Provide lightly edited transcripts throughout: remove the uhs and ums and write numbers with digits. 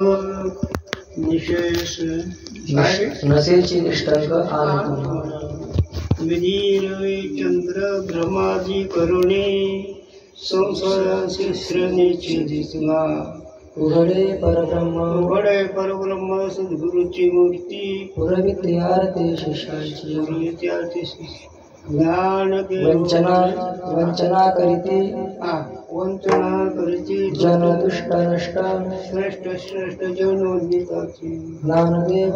निशेष नसेची निष्ठंक आनंद विधीरवे चंद्र ब्रह्माजी करुणे संसाराचे श्रेणीचे दिसला उघडे परब्रह्म सद्गुरूची मूर्ती पुरविते आरती शिष्याची ज्ञान वंचना करीते जन दुष्ट नष्ट श्रेष्ठ जनोदिताची ज्ञानदेव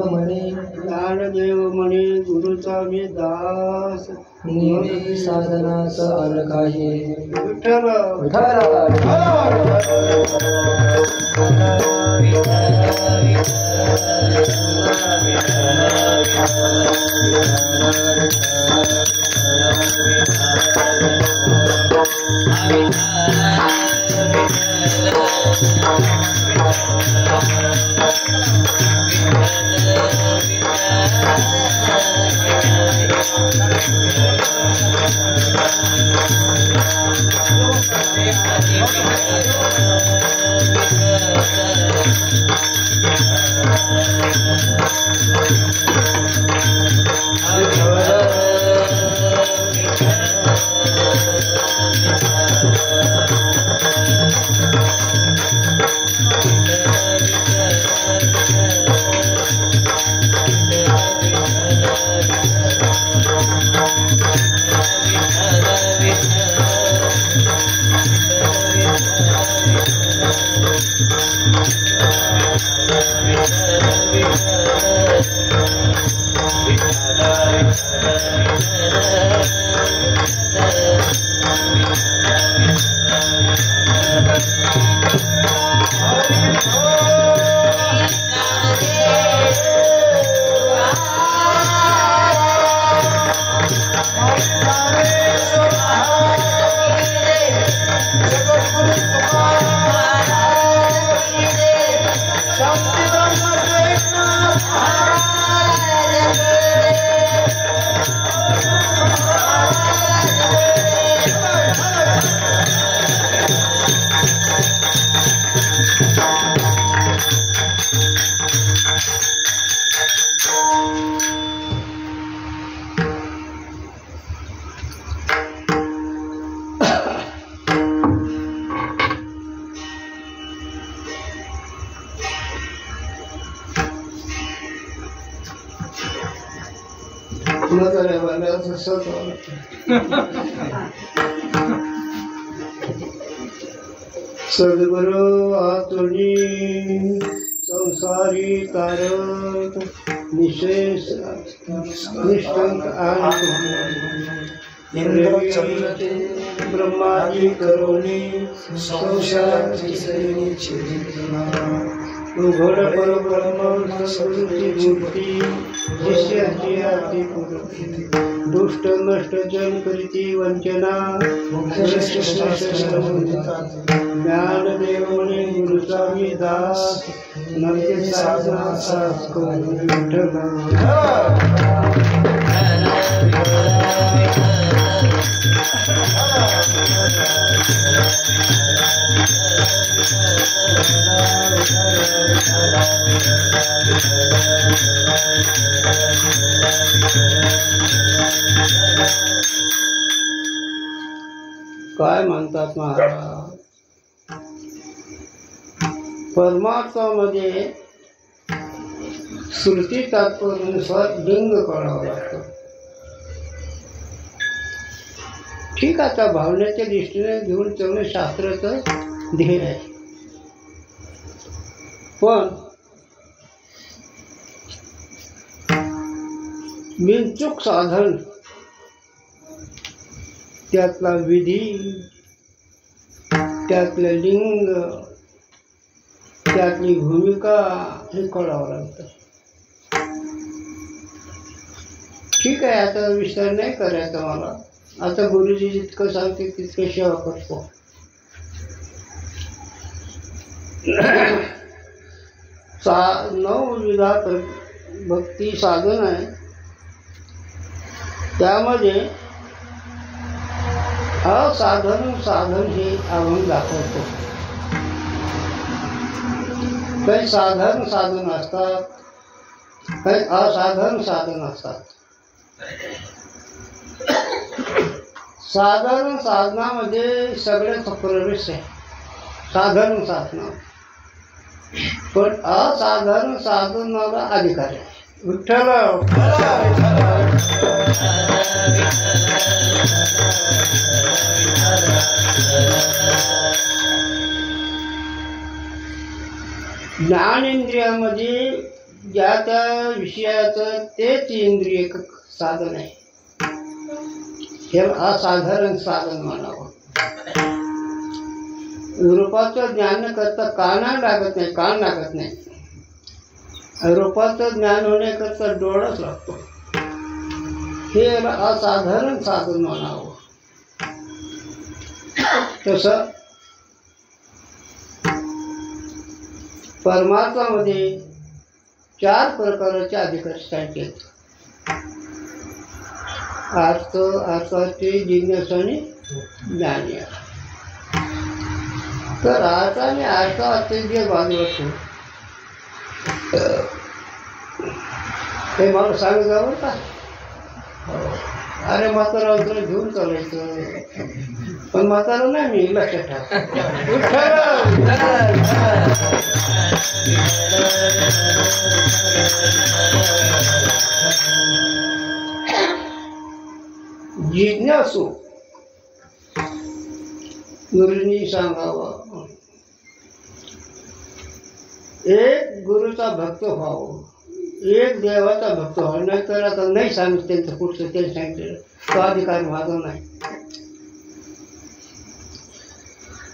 म्हणे गुरुचा मी दास निरे साधनाच अलकाहे विठ्ठल सद्गुरु आतुनी संसारी तारक निशेष निष्ठंक आनंद ब्रह्माजी करुणे संसाराची श्रेणीची उघड परब्रह्म सद्गुरूची मूर्ती शिष्याची आरती पुरती दुष्ट नष्ट जन करीती वंचना ज्ञानदेव म्हणे गुरुचा मी दास नरके साधनाचा विठ्ठल काय म्हणतात महाराज परमार्थामध्ये श्रुती तात्पर्यानुसार लिंग कळावं लागतं. ठीक आहे, त्या भावनेच्या दृष्टीने घेऊन चालणे शास्त्राचं ध्येय आहे. पण बिनचूक साधन त्यातला विधी त्यातलं लिंग त्यातली भूमिका हे कळावं लागतं. ठीक आहे, आता विस्तार नाही करायचा मला. आता गुरुजी जितकं सांगते तितकं सेवा करतो. 9 विधा भक्ती साधन आहे. त्यामध्ये असाधन साधन हे आपण दाखवतो. काही साधारण साधन असतात, काही असाधारण साधन असतात. साधारण साधनामध्ये सगळ्याचा प्रवेश आहे, साधारण साधना. पण असाधारण साधनाला अधिकार आहे. विठ्ठल ज्ञानेंद्रियामध्ये ज्या त्या विषयाचं तेच इंद्रिय साधन आहे. हे असाधारण साधन म्हणावं. रूपाचं ज्ञान करता काना लागत नाही, कान लागत नाही. रूपाचं ज्ञान होण्याकरता डोळाच लागतो. हे असाधारण साधन म्हणावं. तसं परमात्मामध्ये 4 प्रकारचे अधिकार सांगितले. अर्थ, अर्थाचे, जिज्ञासा आणि ज्ञान. तर अर्थ आणि अर्थाचे जे बाजू असतो ते मला सांग जावं का? अरे म्हातारा घेऊन चालायचं, पण म्हातारा नाही मी, लक्षात जिज्ञासू गुरुनी सांगावं. एक गुरुचा भक्त व्हावं, एक देवाचा भक्त व्हावं. नाही तर आता नाही सांगितलं त्यांचं पुढचं, त्यांनी सांगितलेलं तो अधिकार माझा नाही.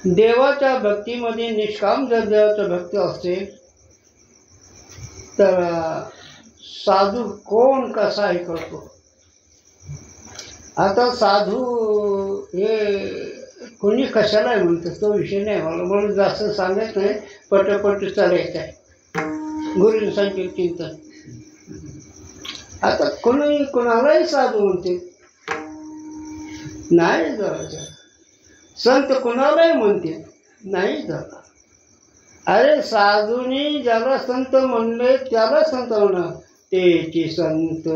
देवाच्या भक्तीमध्ये निष्काम जर देवाचा भक्त असेल तर साधू कोण कसा हे करतो. आता साधू हे कोणी कशाला म्हणतं तो विषय नाही मला, म्हणून जास्त सांगायचं नाही, पटपट चालायचं आहे. गुरुजी सांगितलं चिंतन. आता कोणी कोणालाही साधू म्हणते, नाही जायचं. संत कोणालाही म्हणते, नाही झाला. अरे साधूनी ज्याला संत म्हणले त्याला संत म्हणा. तेची संत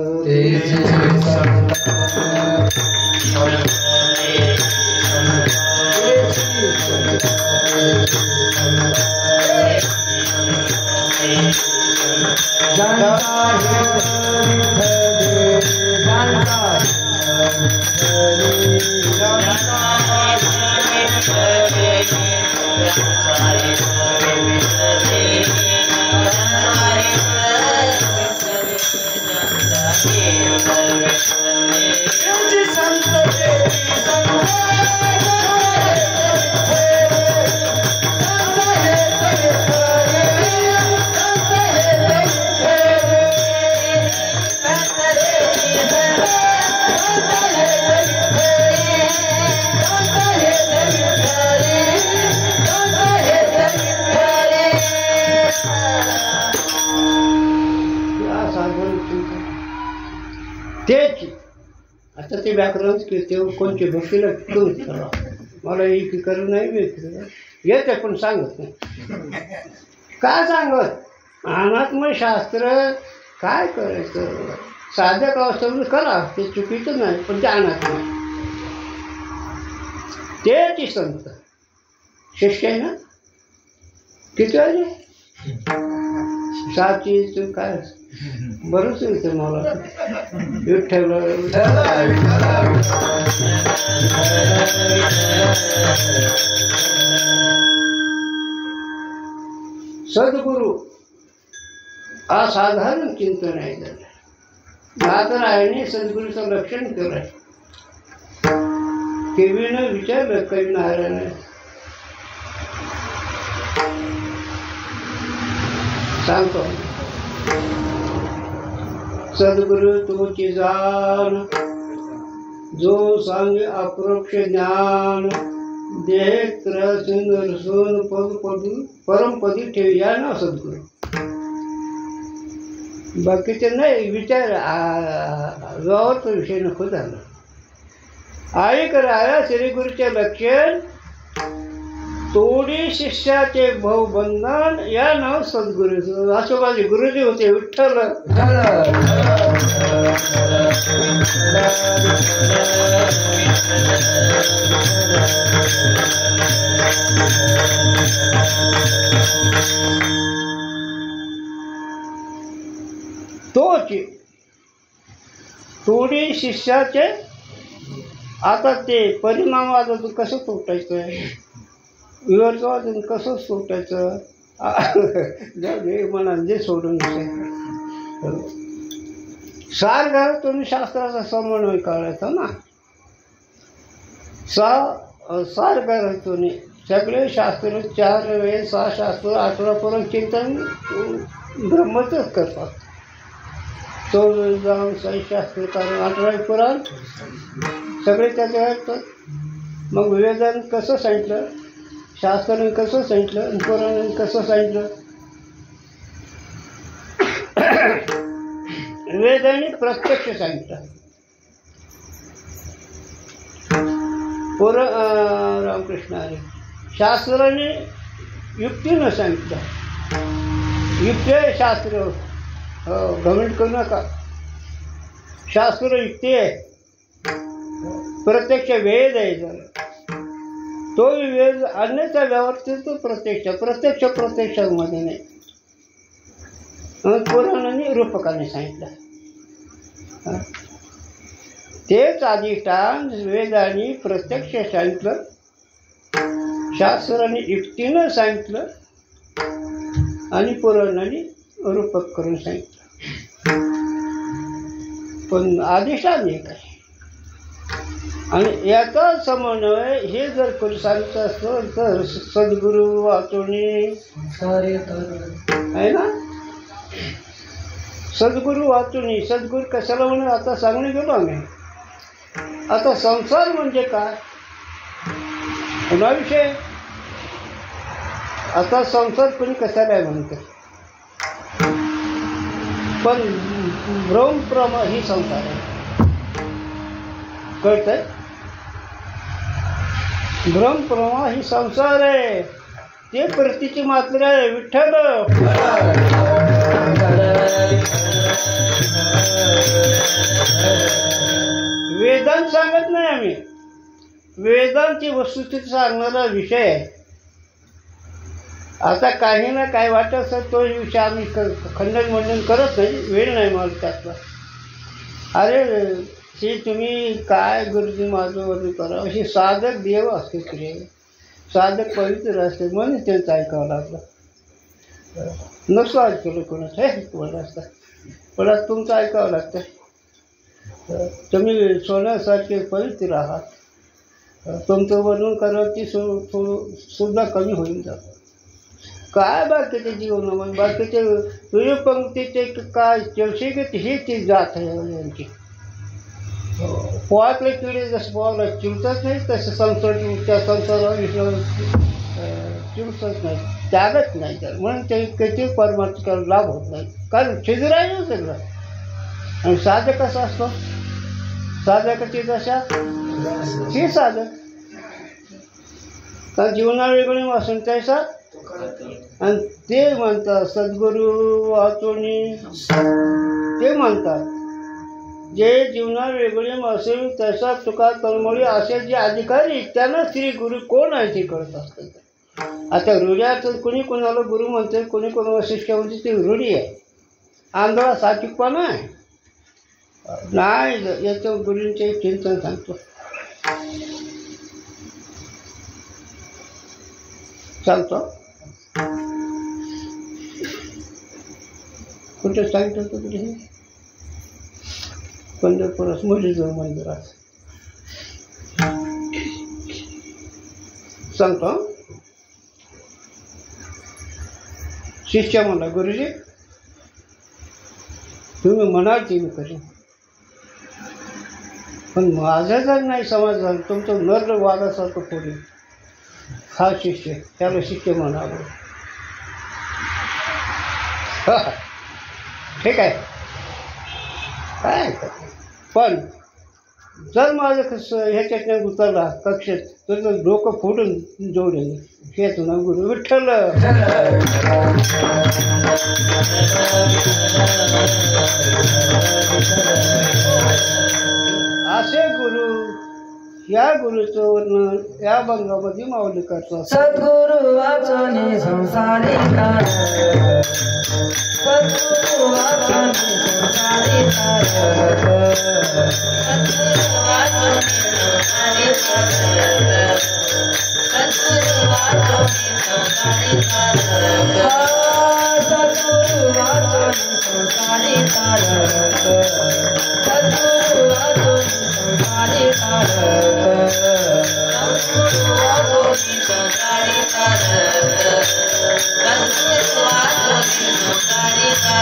तेच. आता ते व्याकरण ते कोणची भक्तीला करून करा, मला ही फिकर नाही मिळत येते, पण सांगत नाही. काय सांगत? अनात्मशास्त्र काय करायचं, साधक अवस्थेमध्ये करा, ते चुकीचं नाही, पण ते अनात्म. तेच संत शिष्य आहे ना. किती आहे साची काय बरंच येतं मला. विठ्ठल सद्गुरु असाधारण चिंतन आहे. नाथरायणे सद्गुरूचं लक्षण केलंय. केवीनं विचारलं कवी नारायण, सांगतो सद्गुरु तुमची जाण, जो सांगे अप्रोक्ष ज्ञान, देह सुंदर सोन पदपदी परमपदी ठेव या ना सद्गुरु. बाकीचे नाही विचार गावाचा विषय नको झाला. आई कर आया श्री गुरुचे लक्षण तोडी शिष्याचे भाऊबंधन या नाव सद्गुरू. असे माझे गुरुजी होते विठ्ठल. तोच तोडी शिष्याचे. आता ते परिणामवादातून कसं तोटायचं, विवर्तवादून कसं तोटायचं, म्हणा जे सोडून सार घरातून शास्त्राचा समन्वय करायचा ना. सार घरातून सगळे शास्त्र 4 वेळ 6 शास्त्र 18 पर्यंत चिंतन ब्रह्मचंच करतात. 14 जाऊन 6 शास्त्र कारण 18 पुराण सगळे त्याच्या आहेत. मग वेदांत कसं सांगितलं, शास्त्राने कसं सांगितलं, पुराणाने कसं सांगितलं. वेदांनी प्रत्यक्ष सांगितलं, रामकृष्ण हरी. शास्त्राने युक्तीनं सांगितलं. युक्ती आहे शास्त्र, घमंड करू नका. शास्त्र युक्ती आहे, प्रत्यक्ष वेद आहे. जरा तो वेद अन्यथा व्यावर्तित प्रत्यक्ष प्रत्यक्षामध्ये नाही. पुराणाने रूपकाने सांगितलं. तेच अधिष्ठान वेदाने प्रत्यक्ष सांगितलं, शास्त्राने युक्तीनं सांगितलं आणि पुराणाने रूपक करून सांगितलं. पण अधिष्ठान एक आहे आणि याचा समन्वय हे जर कोणी सांगितलं असतं तर सद्गुरू वाचवणे आहे ना. सद्गुरू वाचवणे. सद्गुरू कशाला म्हणून आता सांगून गेलो आम्ही. आता संसार म्हणजे काय पुन्हा विषय. आता संसार कोणी कशाला आहे म्हणते, पण भ्रमप्रमा ही संसार आहे. कळतंय. भ्रमप्रमा ही संसार आहे. ते प्रतीची मात्र आहे विठ्ठल. वेदांत सांगत नाही आम्ही, वेदांची वस्तुस्थिती सांगणारा विषय आहे. आता काही ना काय वाटत असत तो विषय आम्ही खंडन मंडन करत नाही, वेळ नाही मला त्यातला. अरे हे तुम्ही काय गुरुजी माझं वरून करा. अशी साधक देव असते तिथे, साधक पवित्र असते म्हणून त्यांचं ऐकावं लागलं. नसतं ऐकलं कोणाचं हे तुम्हाला असतं, पण आज तुमचं ऐकावं लागतं. तुम्ही सोन्यासारखे पवित्र आहात. तुमचं वर्णन करायची सुद्धा कमी होईल जातं. काय बाकीचे जीवनामध्ये बाकीचे पंक्तीचे काय चलशिगत ही ती जात आहे यांची. पोहातले किडे जसं पोहायला चिवतच नाही तसं संसार संसाराला चिवतच नाही, त्यागच नाही तर म्हणून ते किती परमात्मा लाभ होत नाही. कारण छिद्र आहे ना सगळं. आणि साधक कसा असतो, साधकाची दशा ही साधक कारण जीवना वेगळी वासून त्याचा. आणि ते म्हणतात सद्गुरू वाचोनी, ते म्हणतात जे जीवना वेगळे असेल तसा तुका तळमळी असे जे अधिकारी त्यांना श्री गुरु कोण आहे ते कळत असतात. आता रूढ्यात कोणी कोणाला गुरु म्हणते, कोणी कोणाला शिष्य म्हणते, ती रूढी आहे. आंधळा सात्विकपणा आहे नाही. याचं गुरूंचे चिंतन सांगतो. सांगतो कुठे सांगितलं होतं कुठे, पंढरपुरात मुरलीधर मंदिरात सांगतो. शिष्य म्हणला गुरुजी तुम्ही म्हणाल ते मी करीन, पण माझं जर नाही समाज झालं तुमचं नर वादासारखं पुढे. हा शिष्य त्याला शिष्य म्हणावं. ठीक आहे काय. पण जर माझं कसं ह्याच्यात नाही उतरला कक्षेत तर डोकं फोडून जोडेल हेच ना गुरु विठ्ठल. असे गुरु या गुरुचं वर्णन या भंगामध्ये माऊली करतात. सद्गुरु वाचने संसारी तार, सद्गुरु वाचने संसारी तार, सद्गुरु वाचने संसारी तार, सद्गुरु वाचने संसारी तार, सद्गुरु वाचने संसारी तार, सद्गुरु वाचने संसारी तार,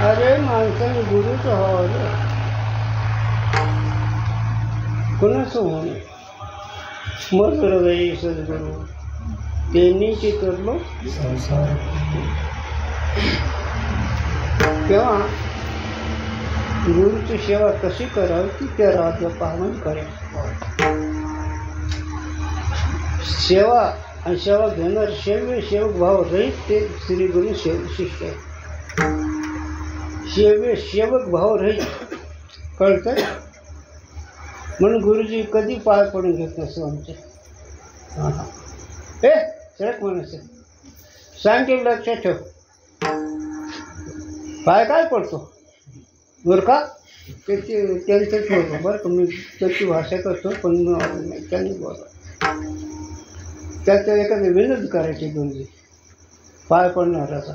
अरे माणसाने गुरुच हवं कोणाचं होणं मग हृदय सद्गुरु त्यांनी चितरलो संसार. तेव्हा गुरुची सेवा कशी करावी ती त्या राज्य पालन करायची. सेवा आणि सेवा घेणार सेवक भाव रहित ते श्री गुरु शिष्य आहे. सेवक भाव रहित कळतं म्हणून गुरुजी कधी पाय पडून घेत नसतो आमचे. सडक म्हणायचं सांगेल लक्षात ठेव पाय काय पडतो बरं का त्यांचंच बोलतो बरं का मी त्याची भाषा करतो पण त्यांनी बोला त्याचं एखादी विनोद करायची गुरुजी पाय पडणाराचा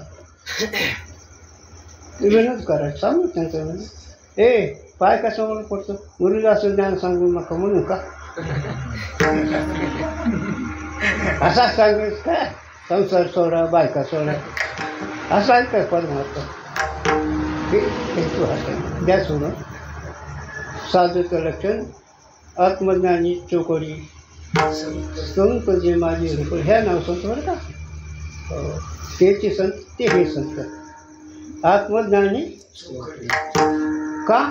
विनोद करायचं सांगू त्यांचं म्हणजे पाय कशामुळे पडतो गुरुजी असं ज्ञान सांगू नका म्हणू का असा सांगायचं काय संसार सोडा बायका सोडा असा आहे काय परमार्थ हेतू हातात द्या सोडून साधूचं लक्षण आत्मज्ञानी चोकोडी संत जे माझे रूप ह्या नाव संत बरं का तेचे संत ते हे संत आत्मज्ञानी का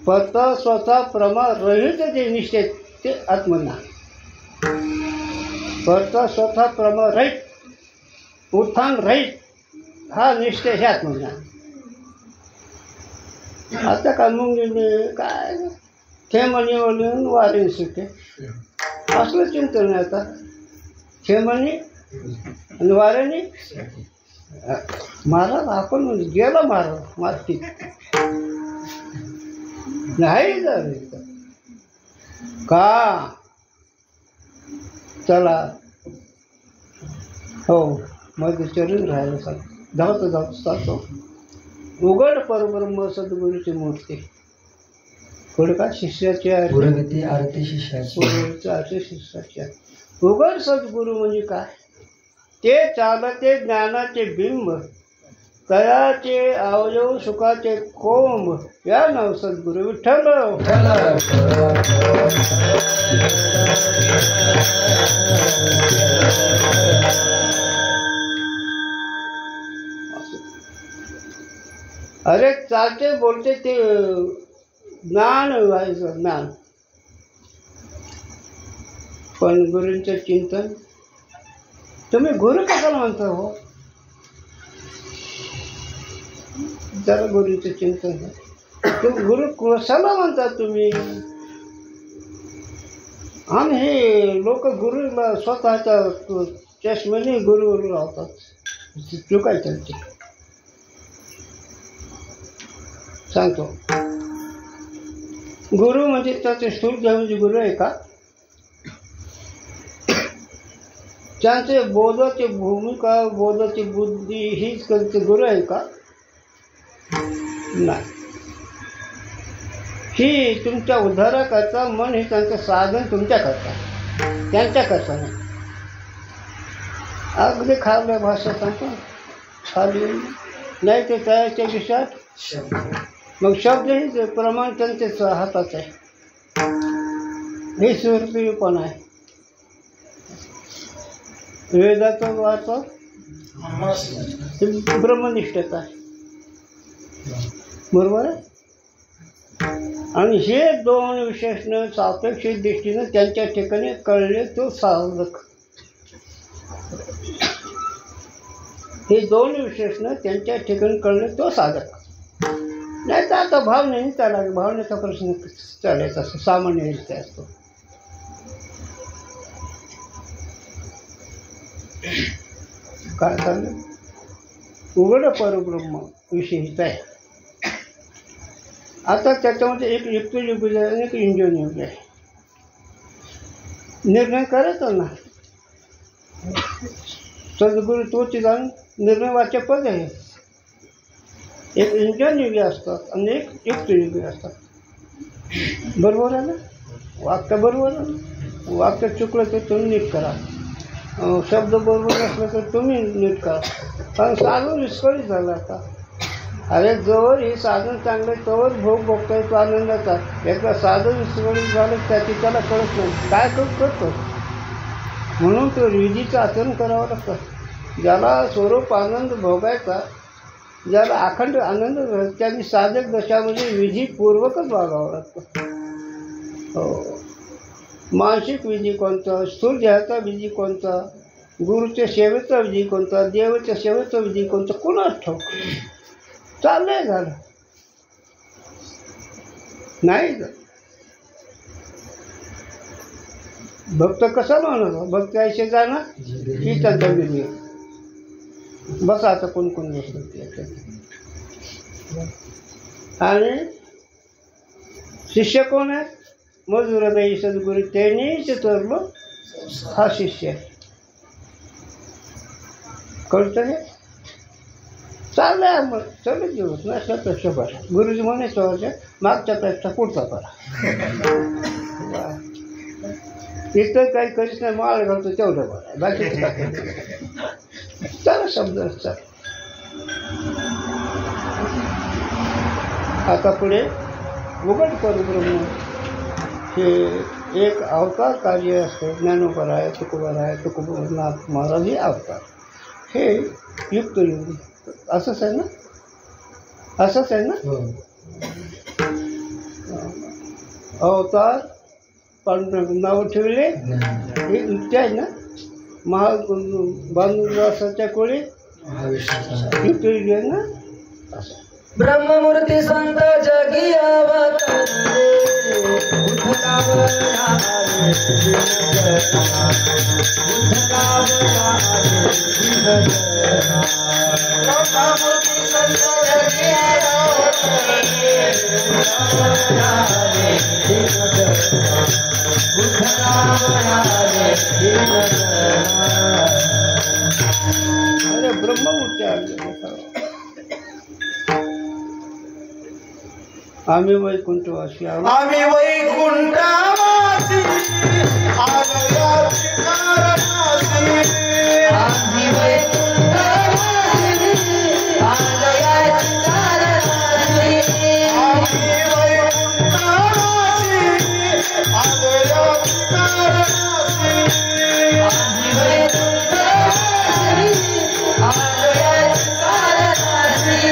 स्वतः स्वतः प्रमा रहित जे निश्चय ते आत्मज्ञान स्वतः प्रमा रहित उत्थान रहित हा निश्चय हे आत्मज्ञान आता का मग काय खेमणी वळून वारे सुटे असलं चिंतन आहे आता खेमणी आणि वाऱ्याने महाराज आपण गेला महाराज माती नाही झालं का चला हो मध्ये चरून राहायला सांग धावतो चालतो उघड परब्रह्म सद्गुरूची मूर्ती पुढे का शिष्याची गुरुगती आरती शिष्याची आरती शिष्याची उघड सद्गुरू म्हणजे काय ते चालते ज्ञानाचे बिंब तयाचे अवयव सुखाचे कोंब या नाव सद्गुरू विठ्ठल अरे चालते बोलते ते ज्ञान व्हायचं ज्ञान पण गुरूंचं चिंतन तुम्ही गुरु कशाला म्हणता हो जरा गुरूंचं चिंतन तुम्ही गुरु कशाला म्हणता तुम्ही आणि हे लोक गुरुला स्वतःच्या चष्म्याने गुरुवर लावतात चुकायचं सांगतो गुरु म्हणजे त्याचे स्थूल म्हणजे गुरु आहे का त्यांचे बोधाची भूमिका बोधाची बुद्धी हीच करते गुरु आहे का नाही ही तुमच्या उद्धाराकरता मन हे त्यांचं साधन तुमच्याकरता त्यांच्याकरता नाही अगदी खाल्या भाषा सांगतो खाली नाही ते तयाच्या विषयात मग शब्द हे प्रमाण त्यांच्याच हातात आहे हे सुरपण आहे वेदाचा वाचा ब्रह्मनिष्ठता आहे बरोबर आहे आणि हे दोन विशेषण सापेक्ष दृष्टीनं त्यांच्या ठिकाणी कळले तो साधक हे दोन विशेषण त्यांच्या ठिकाणी कळले तो साधक नाही तर आता भाव नाही त्याला भावनेचा प्रश्न चालायचा असतो सामान्य असतो काय चाललं उघड परब्रह्म विषयीच आहे आता त्याच्यामध्ये एक युक्तियुग आहे आणि एक इंजन युग आहे निर्णय करायचा ना सद्गुरू तोच जाऊन निर्णय वाचे पद आहे एक इंजन युगी असतात आणि एक युक्तियुगी असतात बरोबर आहे ना वाक्य बरोबर आहे वाक्य चुकलं तर तुम्ही नीट करा शब्द बरोबर असलं तर तुम्ही नीट करा कारण साधन विस्कळीत झालं आता अरे जवळ हे साधन चांगलं तोवर भोग बघता येतो आनंदाचा एकदा साधन विस्कळीत झालं त्याला कळत नाही काय करतो म्हणून तो विधीचं आचरण करावं लागतं ज्याला स्वरूप आनंद भोगायचा ज्याला अखंड आनंद त्यांनी साधक दशामध्ये विधीपूर्वकच वागावं लागतं हो मानसिक विधी कोणता स्थूल देहाचा विधी कोणता गुरुच्या सेवेचा विधी कोणता देवाच्या सेवेचा विधी कोणता कोणाच ठाऊक चाललंय झालं नाही भक्त कसा म्हणतो भक्त ऐसे जाणार ही त्यांचा विधी बस आता कोण कोण बसतो आणि शिष्य कोण आहे मजुराबाई सद्गुरू त्यांनीच तरलो हा शिष्य आहे कळतं हे चाललंय मग चलत दिवस नसल्यापेक्षा बरा गुरुजी म्हणायचं मागच्यापेक्षा पुढचा बरा इतर काही करीत नाही माळ घालतो तेवढं बरं बाकीचं काय चला शब्द आता पुढे उघड करू ब्रह्म हे एक अवतार कार्य असतं. ज्ञानोबा आहे, तुकोबा आहे, तुकोबरनाथ महाराज हे अवतार, हे युक्त युग असंच आहे ना, असंच आहे ना. अवतार पांडुरंग नाव ठेवले हे युक्ती आहे ना. बांधुरासाच्या कोळी युक्त युग आहे ना. असं ब्रह्ममूर्ती संत जगी अवतरले अरे ब्रह्ममूर्ती आले. आम्ही वैकुंठवासी आहोत. आम्ही वैकुंठवासी आलयाची कारणासी. आम्ही वैकुंठवासी आलयाची कारणासी. आम्ही वैकुंठवासी आलयाची कारणासी. आम्ही वैकुंठवासी आलयाची कारणासी.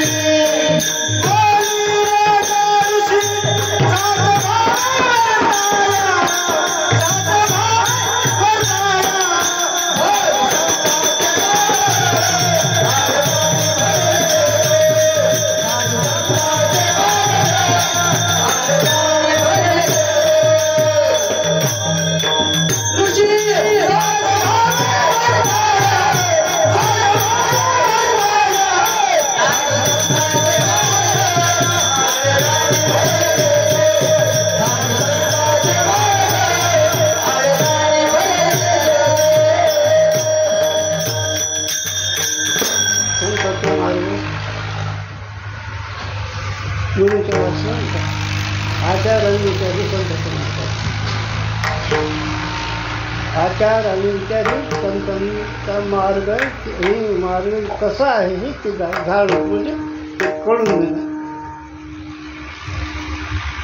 आचार आणि विचारी संतांचा मार्ग हे मार्ग कसा आहे हे ते झाड म्हणजे ते कळून गेलं.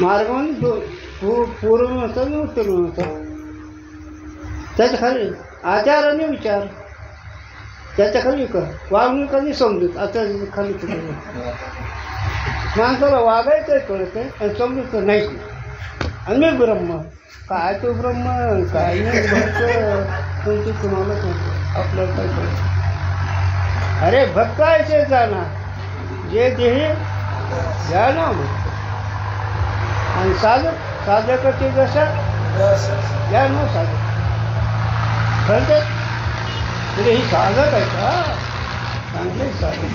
मार्ग म्हणजे पूर्व होता आणि उत्तर होता. त्याच्या खाली आचार आणि विचार, त्याच्या खाली वागणूक आणि समजूत. आचार खाली माणसाला वागायचं कळत आहे आणि समजूत नाही. आणि मी ब्रह्म काय तो ब्रह्म काय नाही भक्त तुमचं तुम्हाला आपल्याला काय कळत. अरे भक्त आहे ते जाणार जे देही जाणव आणि साधकाचे जसा जाणव साधक कळते. तरी ही साधक आहे का? चांगले साधक.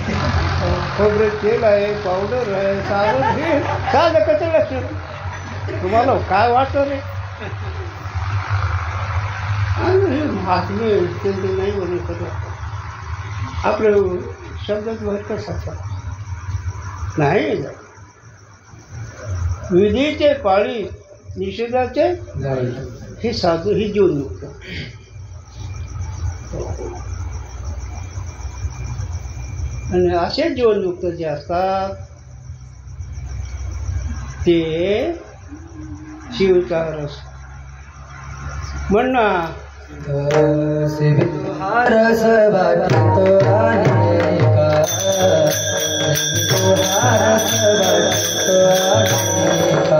खोबरे तेल आहे, पावडर आहे, साधक हे साधकाचे लक्षण. तुम्हाला काय वाटतं रे? महात्मे त्यांचे नाही बोलू शकत. आपलं शब्दात भर कसा नाही. विधीचे पाळी निषेधाचे हे साधू ही जीवनमुक्त. आणि असे जीवनमुक्त जे असतात ते शिवचा रस म्हणणं. रस वाटतो अनेका, रस वाटतो अनेका.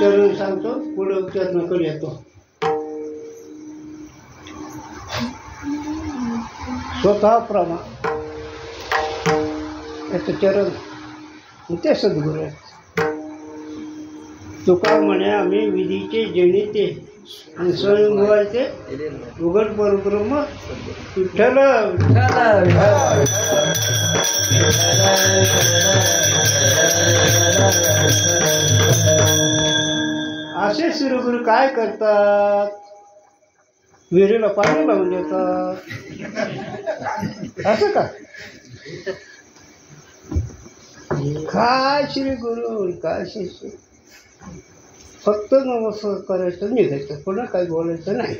चरण सांगतो पुढे चरणाकडे येतो. स्वतः प्रमा याचं चरण ते सद्गुरू आहेत. तुका म्हणे आम्ही विधीचे जनिते आणि स्वयंभुवाचे उघड परब्रह्म विठ्ठल असे श्रीगुरु काय करतात? विहिरीला पाणी लावून देतात. असं का? काय श्री गुरु काय शिष्य, फक्त नमस्कार करायचं निघायचं, पुन्हा काही बोलायचं नाही.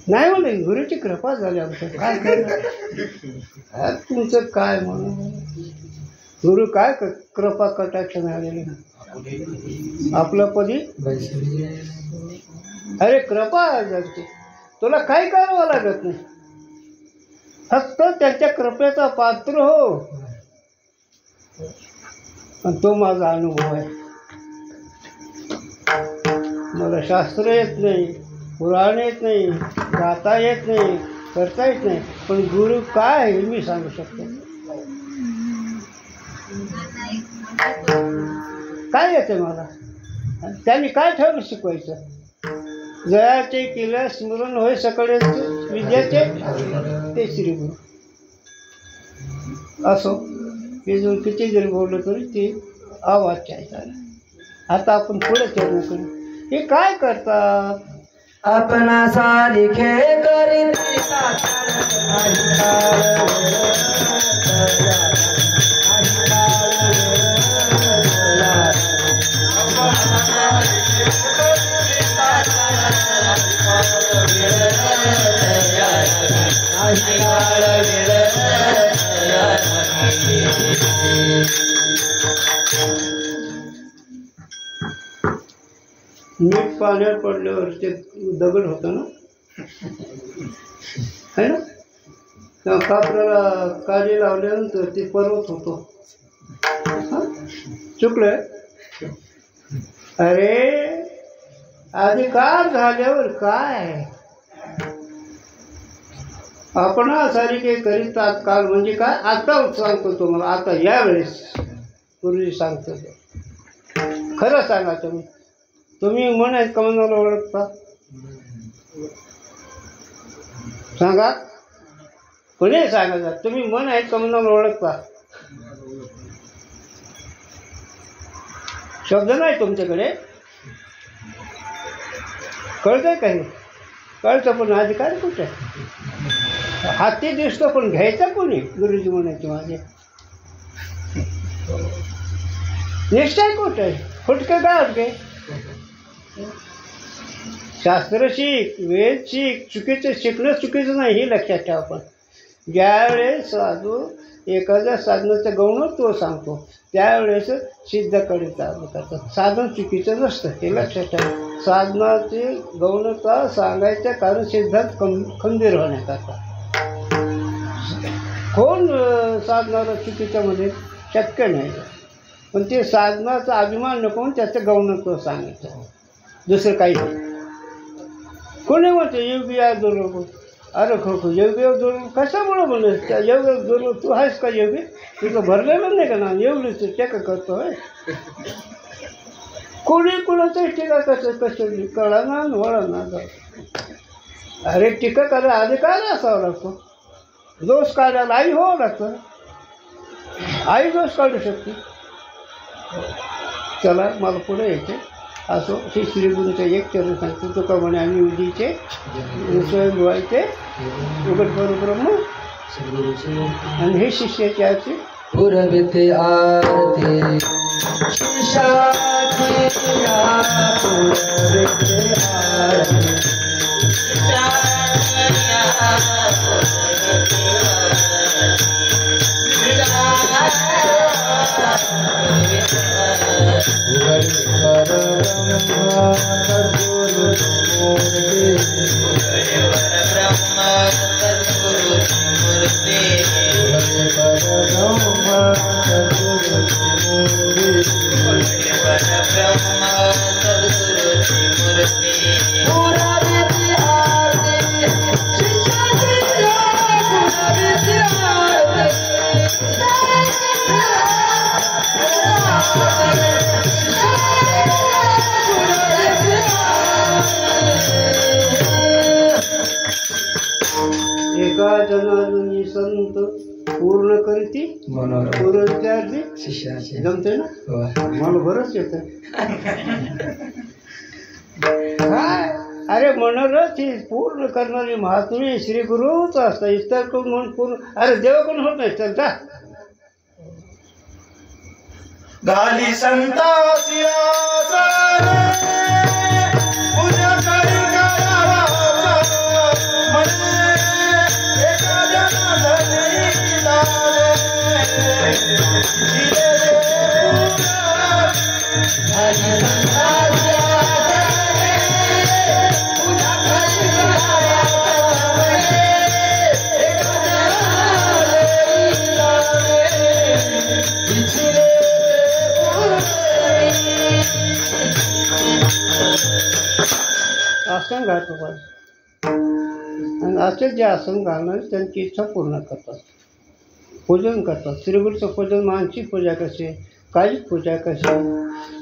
नाही म्हणे गुरुची कृपा झाली आमचं, काय करणार तुमचं काय म्हणून. गुरु काय कृपा कटाक्ष मिळालेली आपल्या पदी. अरे कृपा जगते, तुला काही करावं लागत नाही, फक्त त्यांच्या कृपेचा पात्र हो. आणि तो माझा अनुभव आहे. मला शास्त्र येत नाही, पुराण येत नाही, गाता येत नाही, करता येत नाही, पण गुरु काय हे मी सांगू शकतो. काय येते मला, त्यांनी काय ठरवून शिकवायचं. जयाचे केल्या स्मरण होय सकाळी विद्याचे ते श्री गुरु. असो हे जो किती जरी बोललं तरी ते आवाज आहे. आता आपण पुढे चर्चा करू. हे काय करतात? अपना सालिखे करीन मीठ पाण्यात पडल्यावर ते दगड होतं ना, है ना. कापराला काळी लावल्यानंतर ते पर्वत होतो. चुकलं. अरे अधिकार झाल्यावर काय आपण सारिके करीत तात्काळ म्हणजे काय. आता सांगतो तुम्हाला, आता यावेळेस गुरुजी सांगतो खरं सांगा. तुम्ही मन आहेत का मनाला ओळखता? सांगा, कोणी सांगा. तुम्ही मन आहेत का मनाला ओळखता? शब्द नाही तुमच्याकडे, कळतंय काही? कळतं पण अधिकार कुठे? हाती दिसतो पण घ्यायचा कोणी? गुरुजी म्हणायचे माझे. निश्चय कुठे? फुटके काय फुटके? शास्त्र शिक, वेद शिक. चुकीचं शिकणं चुकीचं नाही हे लक्षात ठेवा. पण ज्यावेळेस साधू एखाद्या साधनाचं गौणत्व सांगतो त्यावेळेस सिद्धकडे चालू करतात. साधन चुकीचं नसतं हे लक्षात ठेवा. साधनाची गौणता सांगायचं कारण सिद्धात खंबीर होण्याकरता. कोण साधनाला चुकीच्यामध्ये शक्य नाही. पण ते साधनाचा अभिमान नको त्याचं गौणत्व सांगायचं, दुसरं काही नाही. कोणी म्हणते योगी या दुर्लभ. अरे खो योगी दुर्लभ कशामुळं म्हणलं? त्या योगी दुर्लभ तू आहेस का योगी? तुझं भरलेलं नाही का ना एवढी तू टीका करतो आहे. कोणी कुणाचं टीका कसं कळा ना वळा ना. अरे टीका करायला अधिकार असावा लागतो. दोष काढायला आई व्हावं लागतं. आई दोष काढू शकते. चला मला पुढे यायचे. असो हे श्रीगुरूचं एक चरण सांगतो. तुका म्हणे आम्ही उदीचे स्वयंभूवायचे उघड करू ब्रह्म आणि हे शिष्याची आरती पुरविते आरती शिष्याची पुरविते आरती एका जनार्दनी संत पूर्ण करीती पूर्ण शिष्याचे जमते ना. मला बरंच येतं काय. अरे मनोरथ ही पूर्ण करणारी महात्मे श्री गुरुच असतात. इतर कोण म्हणून पूर्ण अरे देव कोण होत नाही. चल का गाली संतासी पूजा करी आसन घालतो पाहिजे. आणि असे जे आसन घालणारे त्यांची इच्छा पूर्ण करतात. पूजन करतात. श्रीगुरूचं पूजन मानसिक पूजा कशी, कायिक पूजा कशी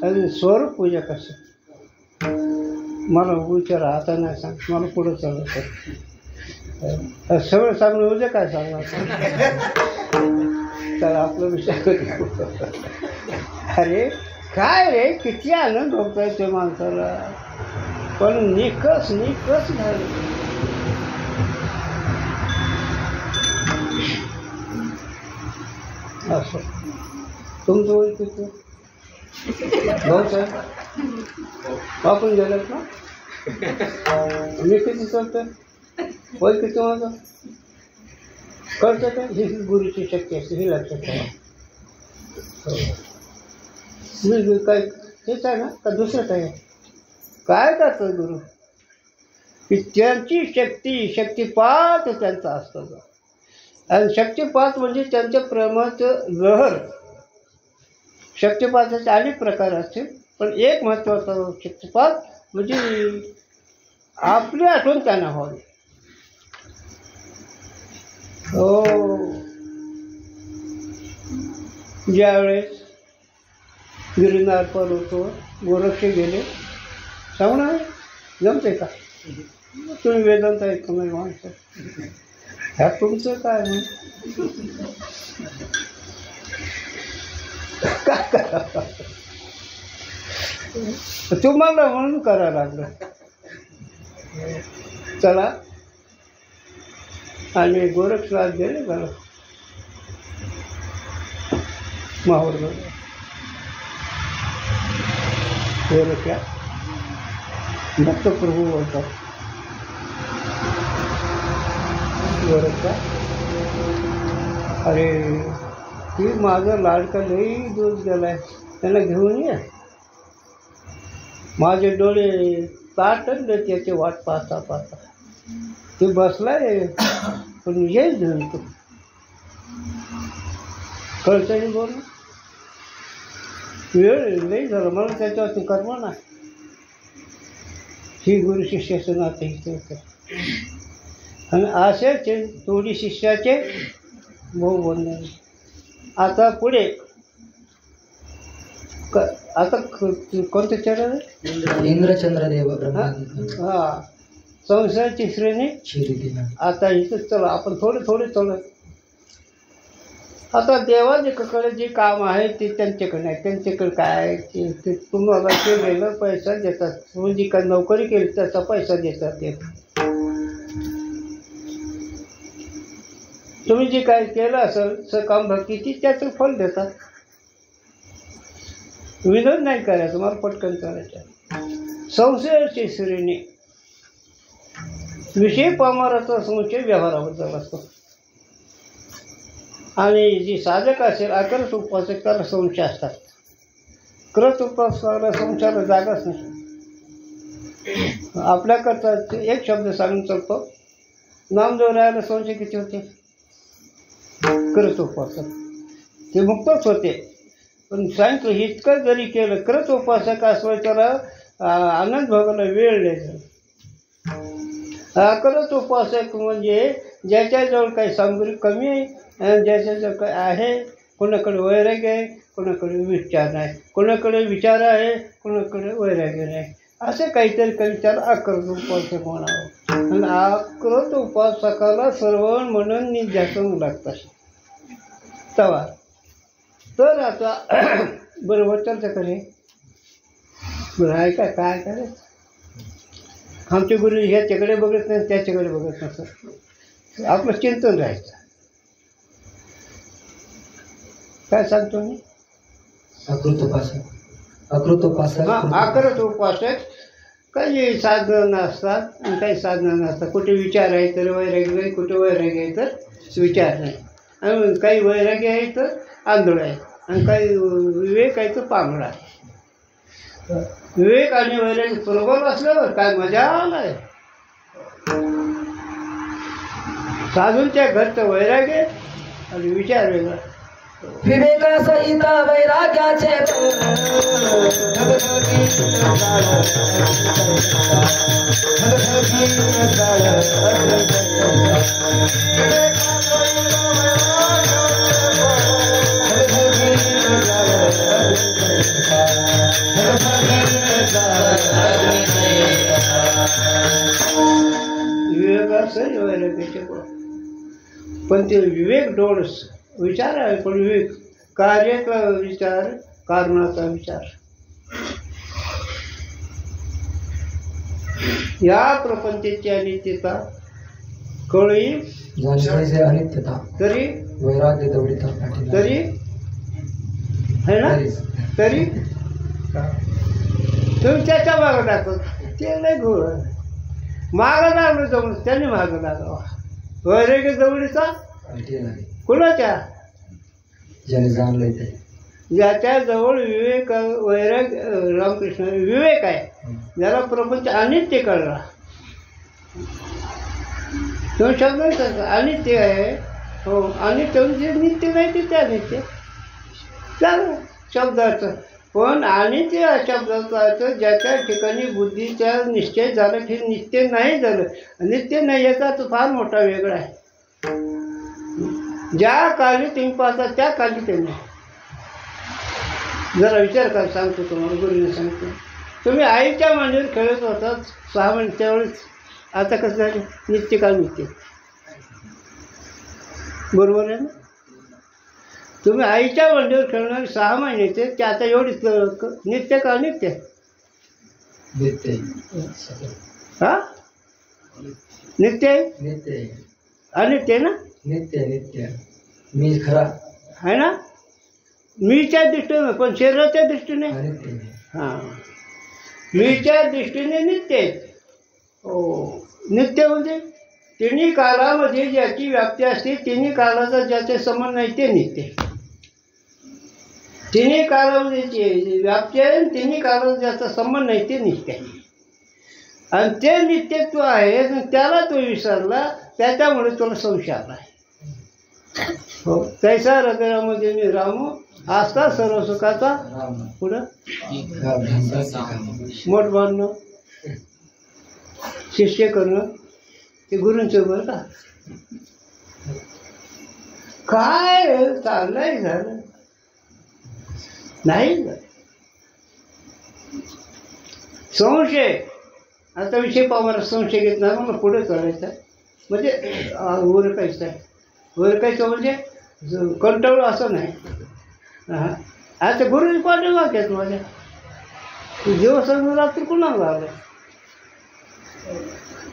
आणि स्वरूप पूजा कशी. मला विचारा आता नाही सांग. मला पुढं चालत सगळं सांगणं उद्या काय सांगणार. चला आपला विषय करू. अरे काय रे किती आनंद होतोय ते माणसाला. पण निकस झालं. असं तुमचं वय किती? भाऊ साहेब आपण गेलात ना. मी किती चालतं वय किती माझं कळतं का. ही गुरुची शक्ती असते हे लक्षात ठेवा. मी काय हेच आहे ना का दुसरं काय आहे. काय करतो गुरु की त्यांची शक्तिपात त्यांचा असतो. आणि शक्तिपात म्हणजे त्यांच्या प्रेमाचं लहर. शक्तिपाताचे अनेक प्रकार असतील पण एक महत्त्वाचा शक्तिपात म्हणजे आपली आठवण त्यांना व्हावी. हो ज्यावेळेस गिरनार पर्वतावर गोरक्ष गेले सांगणार जमते का. तुम्ही वेदांत ऐकून नाही माणसं. ह्या तुमचं काय काय करा तुम्हाला म्हणून करायला लागलं. चला आणि गोरक्षनाथ गेले मला माहूरमध्ये. गोरक्षा दत्तप्रभू बोलतात. गोरक्षा अरे ती माझं लाडका लई दूध गेलाय, त्यांना घेऊन ये. माझे डोळे ताटले त्याचे वाट पाहता पाहता. तू बसलाय पण येईल घेऊन तू. कळतंय बोल. वेळ लई झालं मला त्याच्यावरती कर्म नाही. ही गुरु शिष्याचं नाते इथे होतं. आणि असेच थोडी शिष्याचे भाऊ बनले. आता पुढे आता कोणतं चरण आहे? इंद्रचंद्रदेव हा संसाराची श्रेणी शिरी. आता इथं चला आपण थोडे चलत. आता देवाकडे जे काम आहे ते त्यांच्याकडे नाही. त्यांच्याकडे काय आहे ते तुम्हाला केलेलं पैसा देतात. तुम्ही जी काय नोकरी केली त्याचा पैसा देतात ते. तुम्ही जे काय केलं असेल सकाम भक्ती ती त्याचं फल देतात. विनोद नाही करायचं, मला पटकन करायचं. संशयाची श्रेणी विषय पामाराचा संशय व्यवहाराबद्दल असतो. आणि जी साधक असेल अकरत उपासक त्याला संशय असतात. कृत उपासकाला संशयाला जागाच नाही. आपल्याकरता एक शब्द सांगून चालतो. नामदेव रायाला संशय किती होते? कृत उपासक ते मुक्तच होते. पण सांगतो इतकं जरी केलं कृत उपासक असं त्याला आनंद भोगायला वेळ द्यायचा. अकरत उपासक म्हणजे ज्याच्याजवळ काही सामग्री कमी आहे, ज्याच्याजवळ काय आहे. कोणाकडे वैराग्य आहे, कोणाकडे विचार नाही. कोणाकडे विचार आहे, कोणाकडे वैराग्य नाही. असे काहीतरी त्याला अकरत उपासक म्हणावं. आणि अकरत उपासकाला श्रवण म्हणून निध्यासन लागतात. तवा तर आता बरोबर चर्चा करे. बरं आहे का काय करायचं? आमचे गुरु ह्याच्याकडे बघत नाही त्याच्याकडे बघत नसतं. आपलं चिंतन राहायचं. काय सांगतो मी? अकृत उपासक अकरत उपासक काही साधनं असतात आणि काही साधनं नसतात. कुठे विचार आहे तर वैराग्य नाही, कुठे वैराग्य आहे तर विचार नाही. आणि काही वैराग्य आहे तर आंधळ आहे, आणि काही विवेक आहे तर पांगळा आहे. विवेक आणि वैराग्य बरोबर असल्यावर काय मजा नाही. साधूंच्या घरचं वैराग्य आणि विचार वेगळा. विवेकासहित वैराग्याचे विवेकासही वैराग्याचे पण ते विवेक डोळस विचार आहे. पण विवेक कार्याचा विचार, कारणाचा विचार. या प्रपंचाची अनित्यता कळी जाणण्याची अनित्यता तरी वैराग्य दौडीता तरी है ना. तरी तुम्ही त्याच्या मागं दाखवत ते नाही घोळ. मागं लागलं जवळ त्याने मागं लागावा. वैराग्य जवळीचा कुणाच्या? ज्याने जाणलंय ते. ज्याच्याजवळ विवेक वैराग्य रामकृष्ण विवेक आहे, ज्याला प्रपंच अनित्य कळला. तो शब्द अनित्य आहे. हो अनित्य म्हणजे नित्य नाही ते त्या नित्य चालेल शब्दाचं. पण अनित्य शब्दाचा अर्थ ज्याच्या ठिकाणी बुद्धीचा निश्चय झाला की नित्य नाही झालं. नित्य नाही याचा अर्थ फार मोठा वेगळा आहे. ज्या काली तुम्ही पाहता त्या काली ते नाही. जरा विचार करा. सांगतो तुम्हाला, गुरुने सांगतो. तुम्ही आईच्या मांडीवर खेळत होतात 6 महिने त्यावेळेस. आता कसं झालं? नित्यकाल नित्य. बरोबर आहे ना. तुम्ही आईच्या मांडीवर खेळणारे 6 महिन्याचे ते आता एवढीच नित्यकाल नित्य. हा नित्य नित्य अनित्य ना. नित्य नित्य मी खरा आहे ना. मीच्या दृष्टीने पण शरीराच्या दृष्टीने अनित्य. हां मीच्या दृष्टीने नित्य आहेत. हो नित्य म्हणजे तिन्ही कालामध्ये ज्याची व्याप्ती असते तिन्ही कालाचा ज्याचे संबंध नाही ते नित्य. तिन्ही कालावधीची व्याप्ती आहे आणि तिन्ही कालाचा ज्याचा संबंध नाही ते नित्य आहे. आणि ते नित्यत्व आहे त्याला तो विसरला, त्याच्यामुळे तुला संशय आला आहे. हो, तैसा हृदयामध्ये मी रामू आस्था सर्व सुखाचा. पुढं मोठ बांधणं, शिष्य करणं ते गुरूंचं बरं का. काय चाललंय झालं नाही. संशय आता विषय पाहणार, संशय घेतला मला पुढे चालायचा म्हणजे ओरकायचं आहे. ओरकायचं म्हणजे कंटाळू असं नाही. हां, आता गुरुजी पाठी वाक्यात माझ्या दिवस रात्री कुणाला आलं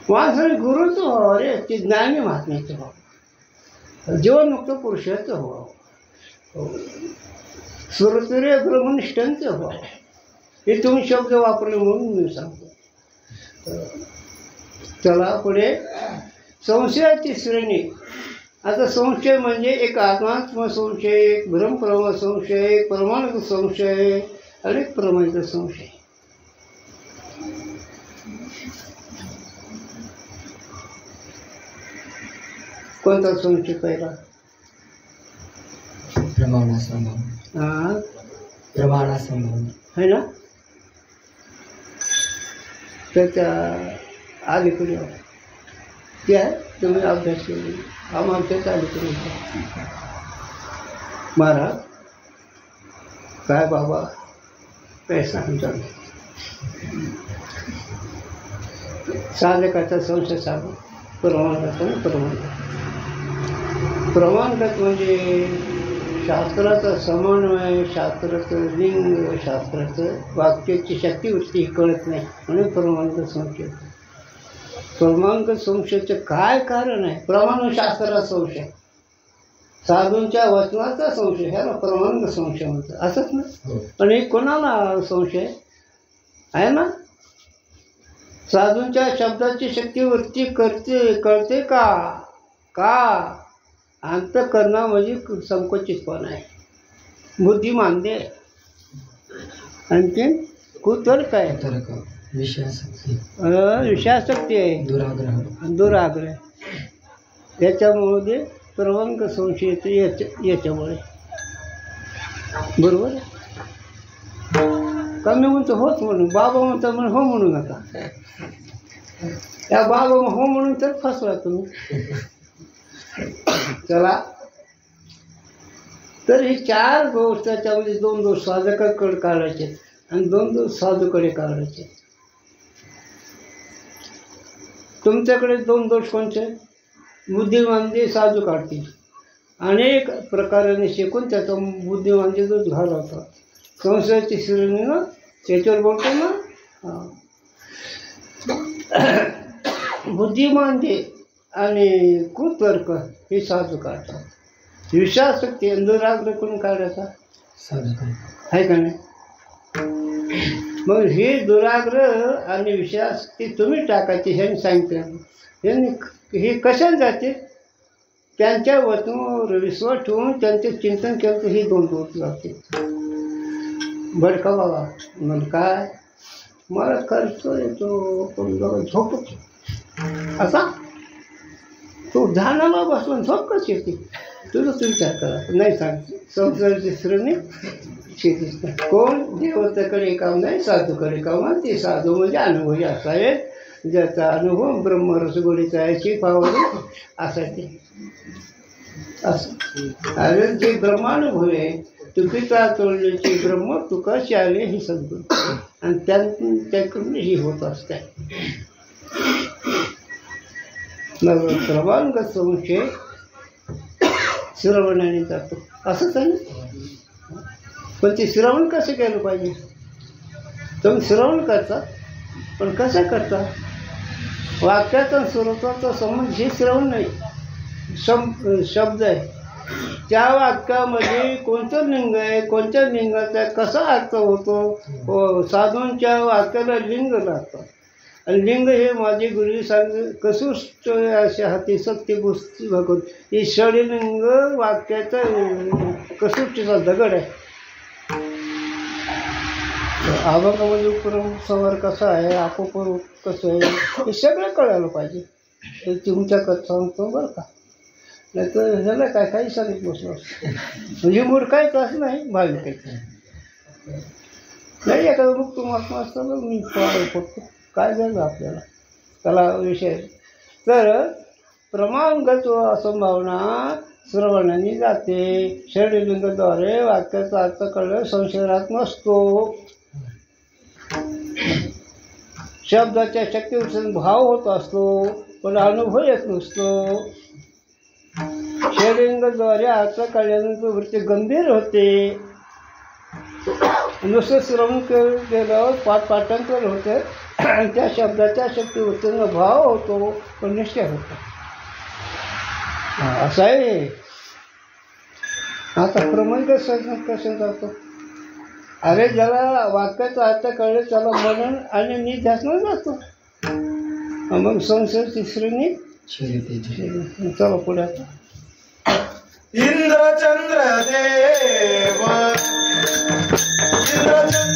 माणसाने गुरुचं व्हावं. अरे ते ज्ञानी महात्म्याचं व्हावं, जीवनमुक्त पुरुषाचं व्हावं, सुरतुर्य ब्रह्मनिष्ठांचं व्हावं. हे तुम्ही शब्द वापरले म्हणून मी सांगतो. चला पुढे संशयाची श्रेणी. आता संशय म्हणजे एक आत्मात्म संशय, एक ब्रह्मप्रमा संशय, एक प्रमाणिक संशय आणि एक प्रमाणिक संशय. कोणता संशय पहिला? प्रमाणासंभव. हां, प्रमाणासंभव है ना. त्याच्या अलीकडे ते आहे, तुम्ही अभ्यास केले आम्हाला त्याच्या अलीकडे. महाराज काय बाबा काय सांगतो. साधकाचा संशय साधक, प्रमाणगत प्रमाणगत. प्रमाणगत म्हणजे शास्त्राचा समन्वय, शास्त्राचं लिंग, शास्त्राचं वाक्याची शक्तिवृत्ती कळत नाही म्हणून प्रमाणगत संशय. प्रमाणगत संशयाचं काय कारण आहे? प्रमाण शास्त्राचा संशय, साधूंच्या वचनाचा संशय, ह्याला प्रमाणगत संशय म्हणतात. असंच ना. पण हे कोणाला संशय आहे ना? साधूंच्या शब्दाची शक्तिवृत्ती कळते का? अंतःकरणा म्हणजे संकोचितपणा आहे, बुद्धी मानते. आणखी कुतर्क आहे, विषयासक्ती आहे, दुराग्रह. त्याच्यामुळे प्रवंग संशय येते याच्यामुळे. बरोबर आहे. कमी म्हणतो होत म्हणून, बाबा म्हणता म्हणून हो म्हणू नका. त्या बाबा हो म्हणून तर फसवा तुम्ही. चला, तर हे 4 दोष त्याच्यामध्ये 2 दोष साधकाकडे काढायचे आणि 2 दोष साधूकडे काढायचे. तुमच्याकडे 2 दोष कोणते? बुद्धिमानते साधू काढतील, अनेक प्रकाराने शिकून त्याचा बुद्धिमानते दोष घालवतात. संशयाची श्रेणी ना त्याच्यावर बोलतो ना. बुद्धिमानते आणि कुतर्क हे साधू काढतात. विषयासक्ती दुराग्रह कोण काढायचा? आहे का नाही? मग हे दुराग्रह आणि विषयासक्ती तुम्ही टाकायची ह्यांनी सांगितलं. ह्यांनी हे कशाने जाते? त्यांच्या वचनावर विश्वास ठेवून त्यांचे चिंतन केलं तर ही 2 दोष लागते. बरं का बाबा म्हण काय मला खर्च येतो पण झोपतो असा तो ध्यानाला बसला झोप कशी येते तुझंच विचार करा. नाही सांगते संसाराची श्रेणी शेतीच नाही. कोण देवतेकडे काम नाही, साधूकडे काम. ते साधू म्हणजे अनुभवी असावे, ज्याचा अनुभव ब्रह्मरसगोळीचा आहे, शिफावरी असायचे असं. अरे जे ब्रह्मानुभव आहे, तुकीचा तोडल्याची ब्रह्म तुकाशी आले ही सद्गुरू, आणि त्याकडून ही होत असते. मग प्रमाणगत संशय श्रवणाने जातो असंच आहे ना. पण ते श्रवण कसं केलं पाहिजे? तुम्ही श्रवण करता, पण कसं करता? वाक्याचा स्वरूपाचा संबंध हे श्रवण नाही, शब्द आहे. त्या वाक्यामध्ये कोणतं लिंग आहे, कोणत्या लिंगाचा कसा अर्थ होतो. साधूंच्या वाक्याला लिंग लागतं आणि लिंग हे माझे गुरुजी सांग कसूष्ट असे हाती सत्य गोष्टी भगवत. ही षडलिंग वाक्याचा कसूष्टीचा दगड आहे. अभंगामध्ये उपक्रम संवार कसा आहे, आपोपर कसं आहे, हे सगळं कळायला पाहिजे. ते तुमच्याकडे सांगतो बरं का, नाही तर ह्याला काय काही सांगित बसलो असतं. म्हणजे मूर्खायचं असं नाही, भाविकायचं नाही. एखादा मुक्त महात्मा असताना मी पडतो, काय झालं आपल्याला त्याला विषय. तर प्रमाणगत असंभावना श्रवणाने जाते. षडलिंगाद्वारे वाक्याचा अर्थ कळलं संशयात नसतो. शब्दाच्या शक्तीवर भाव होत असतो, पण अनुभव येत नसतो. षडलिंगाद्वारे अर्थ कळल्यानंतर वृत्ती गंभीर होते. नुसतं श्रवण केल्यावर पाठांतर होते आणि त्या शब्दाच्या शक्तीवृत्तींना भाव होतो, पण निश्चय होतो. असं आहे. आता प्रमाण कसं जातो. अरे ज्याला वाक्याचा अर्थ कळले त्याला मनन आणि निध्यासन जातो. मग संशय तिसरीने चला पुढे. आता इंद्रचंद्र देव ब्रह्मा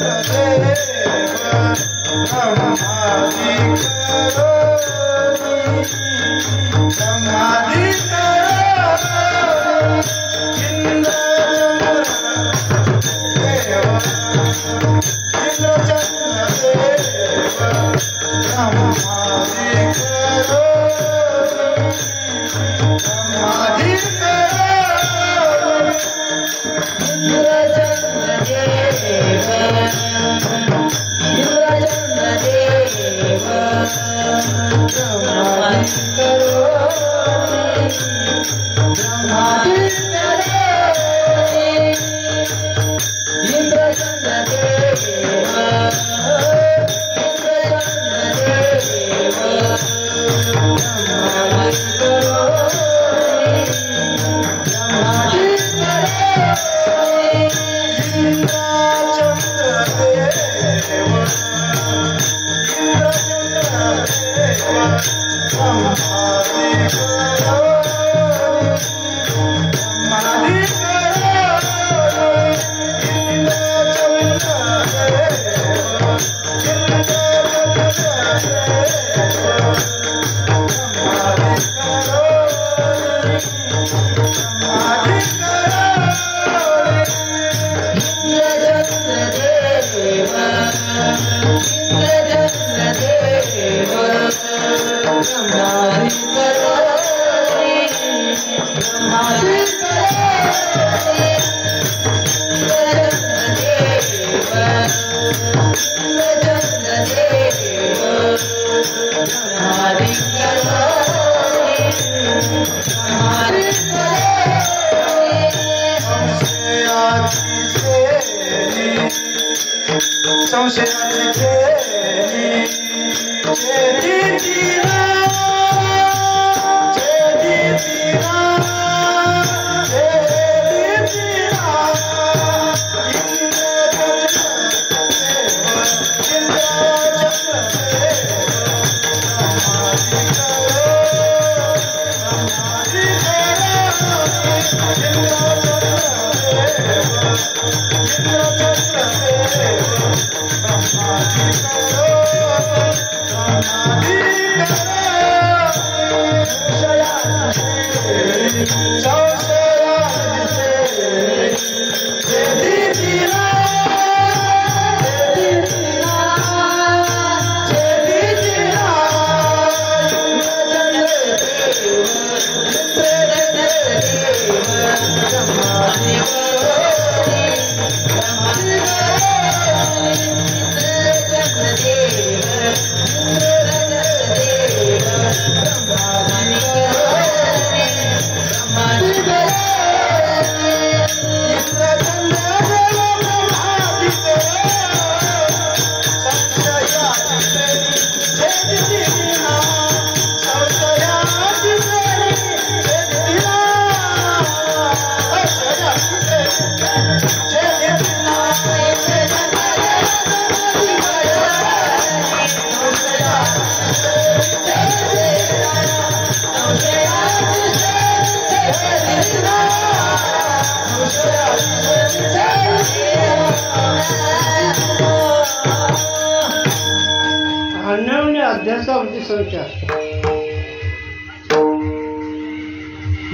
अन्योन्य अध्यासामध्ये संशय असतो.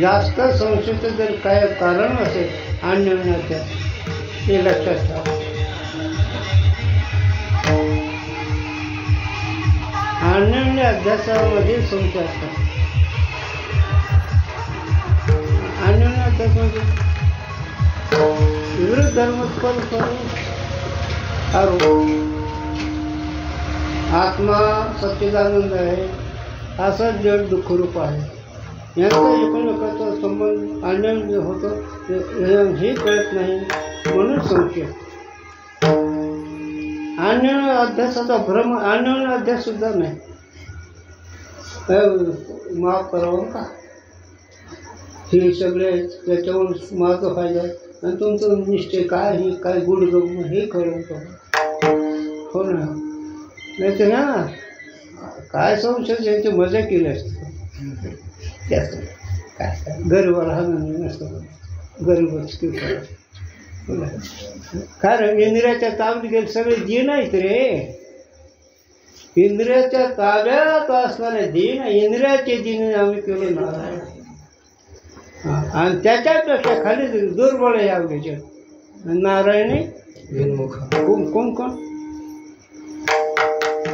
जास्त संशयाचं जर काय कारण असेल अन्योन्य अध्यास, हे लक्षात ठेवा. अन्योन्य अध्यासामध्ये संशय असतात. अन्योन्य अध्यास म्हणजे विरुद्ध धर्म करून आरोप. आत्मा सच्चिदानंद आहे, असा जड दुःखरूप आहे. यांचा एकमेकाचा संबंध अन्योन्य होतो हे कळत नाही, म्हणून संशय. अन्योन्य अध्यासाचा भ्रम अन्योन्य अध्यास सुद्धा नाही. माफ करावं का, हे सगळे त्याच्यावर माझा फायदा आहे आणि तुमचं निश्चय काय, हे काय गुडगम हे कळवतो. हो ना, नाही तर ना काय संशय यांची मजा केली असते. जास्त काय गरीबाला हा नसतो, गरीबच किंवा कारण इंद्रियाच्या ताब्यात गेले सगळे दिन आहेत रे. इंद्रियाच्या ताब्यात असणारे दिन, इंद्रियाचे दिन आम्ही केले नारायण. आणि त्याच्यापेक्षा खाली दुर्बळ आहे अवघ्याच्या नारायणी कोण कोण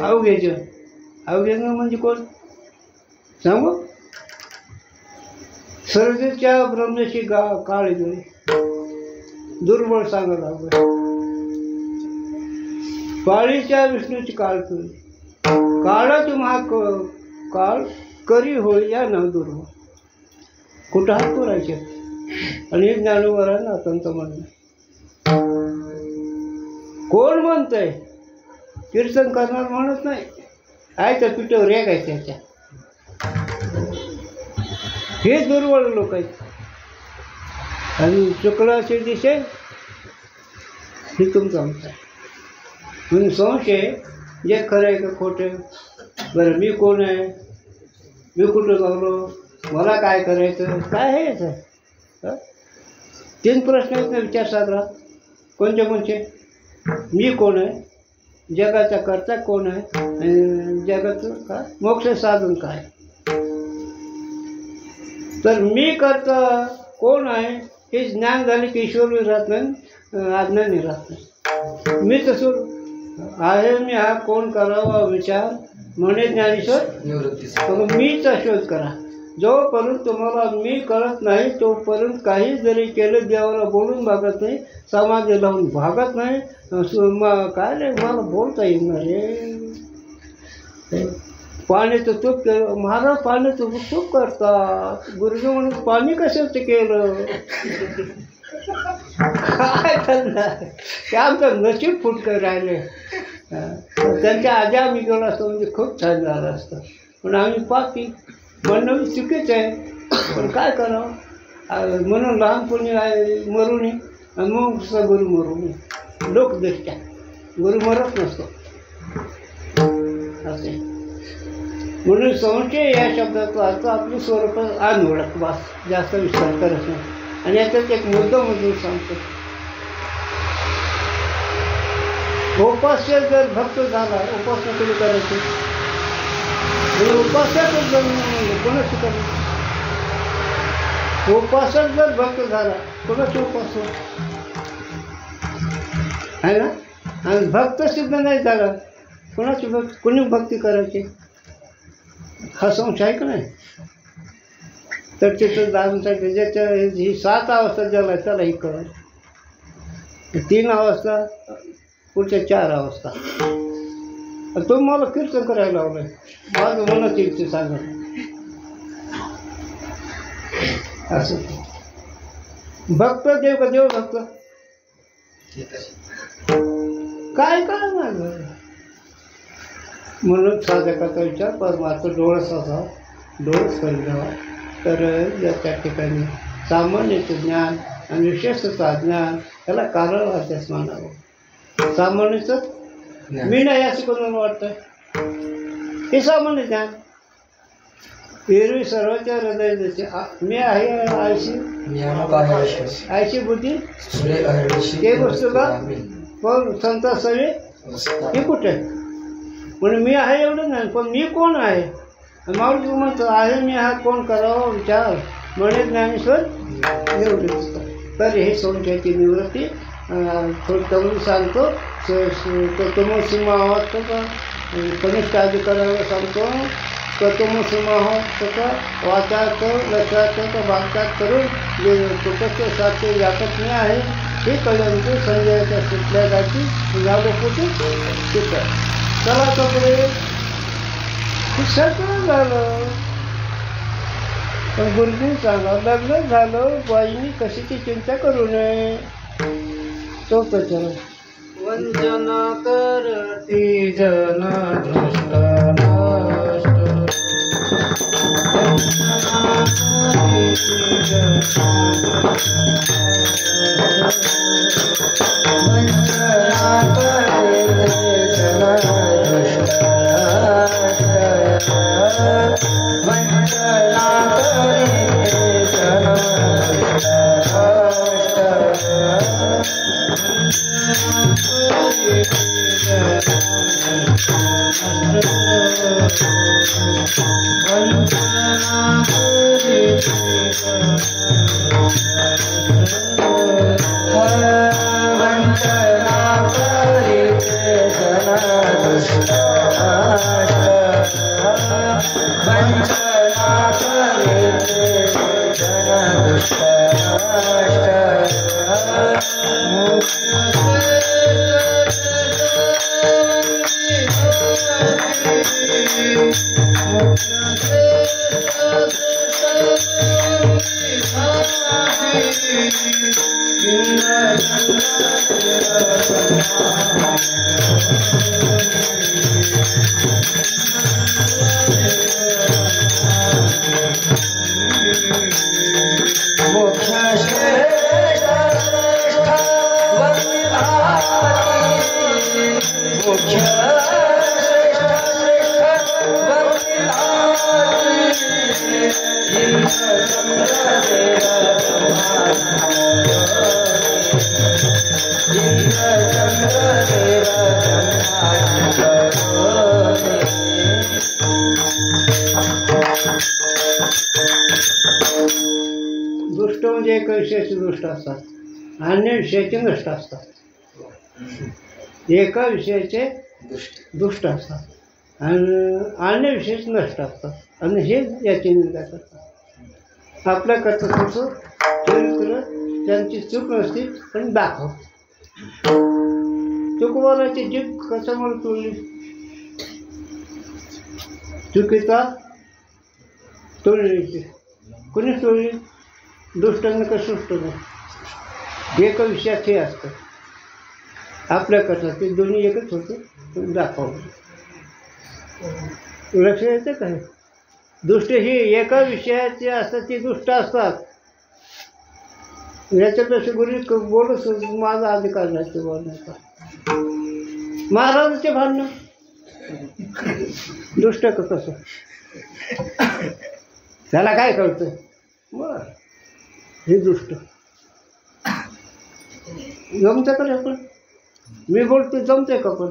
अवघ्याच्या. अवघ्या म्हणजे कोण सांगू? सर्जेच्या ब्रह्मेशी काळी गेली दुर्बळ सांगत अवघ्या. काळीच्या विष्णूची काळ केली, काळाची काळ करी होय या न दुर्बळ. कुठं हात पुरायचे आणि एक ज्ञानोबर आहे ना त्यांचं म्हणणं. कोण म्हणतंय? कीर्तन करणार म्हणत नाही, आहे तर पिठावर एक आहे त्याच्या. हे दुर्बळ लोक आहेत. आणि शुक्राचे दिशे हे तुमचं आमचं आहे. म्हणून संशय जे खरं आहे का खोटं. बरं मी कोण आहे, मी कुठं गावलो, मला काय करायचं, काय हे याचं. 3 प्रश्न आहेत ना विचार साजरा. कोणते? मी कोण आहे, जगाचा कर्ता कोण आहे, आणि जगाचं काय मोक्ष साधन काय. तर मी करता कोण आहे हे ज्ञान झाले की ईश्वर राहत नाही, अज्ञानी राहत नाही. मी तसं आहे, मी हा कोण करावा विचार म्हणे ज्ञानेश्वर. मीचा शोध करा. जोपर्यंत तुम्हाला मी कळत नाही तोपर्यंत काही जरी केलं देवाला बोलून भागत नाही, समाधी लावून भागत नाही. काय रे मला बोलता येणार रे. पाण्याचं तूप केलं महाराज, पाण्याचं तूप करतात. गुरुजी म्हणून पाणी कशाचं केलं, काय करणार. ते आमचं नशीब फुटकं राहिले. त्यांच्या आधी आम्ही गेलो असतो म्हणजे खूप छान झालं असतं. पण आम्ही पापी म्हणणं चुकीचं आहे, पण काय करावं. म्हणून लहानपणी मरू नये आणि मग गुरु मरू नये. लोकदृष्ट्या गुरु मरत नसतो असे. म्हणून संशय या शब्दाचा अर्थ आपली स्वरूप अनओळख, बस जास्त विस्तार करत नाही. आणि याच्यात एक मुद्दा म्हणून सांगतो. उपास्य जर भक्त झाला, उपासना कधी करायची, उपासकच जर कोणाची करायची. उपासक जर भक्त झाला, कोणाची उपासना आहे ना. आणि भक्त सिद्ध नाही झाला, कोणाची कोणी भक्ती करायची. हा संशय आहे का नाही. तर तिथं दानसाठी ज्याच्या ही 7 अवस्था ज्याला त्याला ही कळ. 3 अवस्था, पुढच्या 4 अवस्था. तो मला कीर्तन करायला लावलंय, माझं मनात येईल ते सांगत असं. भक्त देव का देव भक्त काय काय नाही. म्हणून साधकाचा विचार परमार्थ डोळस असा, डोळस करून द्यावा. तर या त्या ठिकाणी सामान्यचं ज्ञान आणि विशेषतः ज्ञान याला कारण अभ्यास मानावं. सामान्यचं मी नाही असं कोणाला वाटतं, हे सामान्य ज्ञान. एरवी सर्वांच्या हृदय देते मी आहे आयशी आयशी बुद्धी ते गोष्ट का पण संत सवे हे कुठे म्हणून मी आहे एवढं नाही पण मी कोण आहे माऊली म्हणतो आहे मी हा कोण करावा विचार म्हणे ज्ञानेश्वर एवढं तर हे संशयाची निवृत्ती थोडं सांगतो कतम सीमा वाटतं का कनिष्ठ अधिकाऱ्याला सांगतो कतम सीमा होतं वाचायचं लक्षाचं का वाचात करून जे चुकचं साध्य व्यापक नाही आहे हे कळल्यानंतर संजयाच्या सुटल्या जाती झालं कुठे तिथं चला तर पुढे शिक्षण झालं पण गुरुजी सांगा लग्न झालं बाईनी कशाची चिंता करू नये तो प्रचार वंदना करती जन दृष्ट दुष्ट म्हणजे एका विषयाचे दुष्ट असतात, अन्य विषयाचे नष्ट असतात. एका विषयाचे दुष्ट असतात आणि अन्य विषयाचे नष्ट असतात आणि हे याची निंदा करतात. आपल्या कर्तृत्वाचं चरित्र त्यांची चूक नसते पण दाखव. चुकवाराची जीभ कशामुळे तोडली? चुकीचा तोडली. कोणी तोडली? दुष्टांना का सुष्ट नाही. एका विषयात हे असतं आपल्या कथा ते दोन्ही एकच होतं दाखवलं. लक्ष येतं काय? दुष्ट ही एका विषयाचे असतात ती दुष्ट असतात. याच्यापेक्षा गुरु बोलूच माझा अधिकार नाही ते बोलण्याचा. महाराजाचे भांडणं दुष्ट का कसं त्याला काय कळतं? बर हे दुष्ट जमतं का रे? पण मी बोलतो जमते का? पण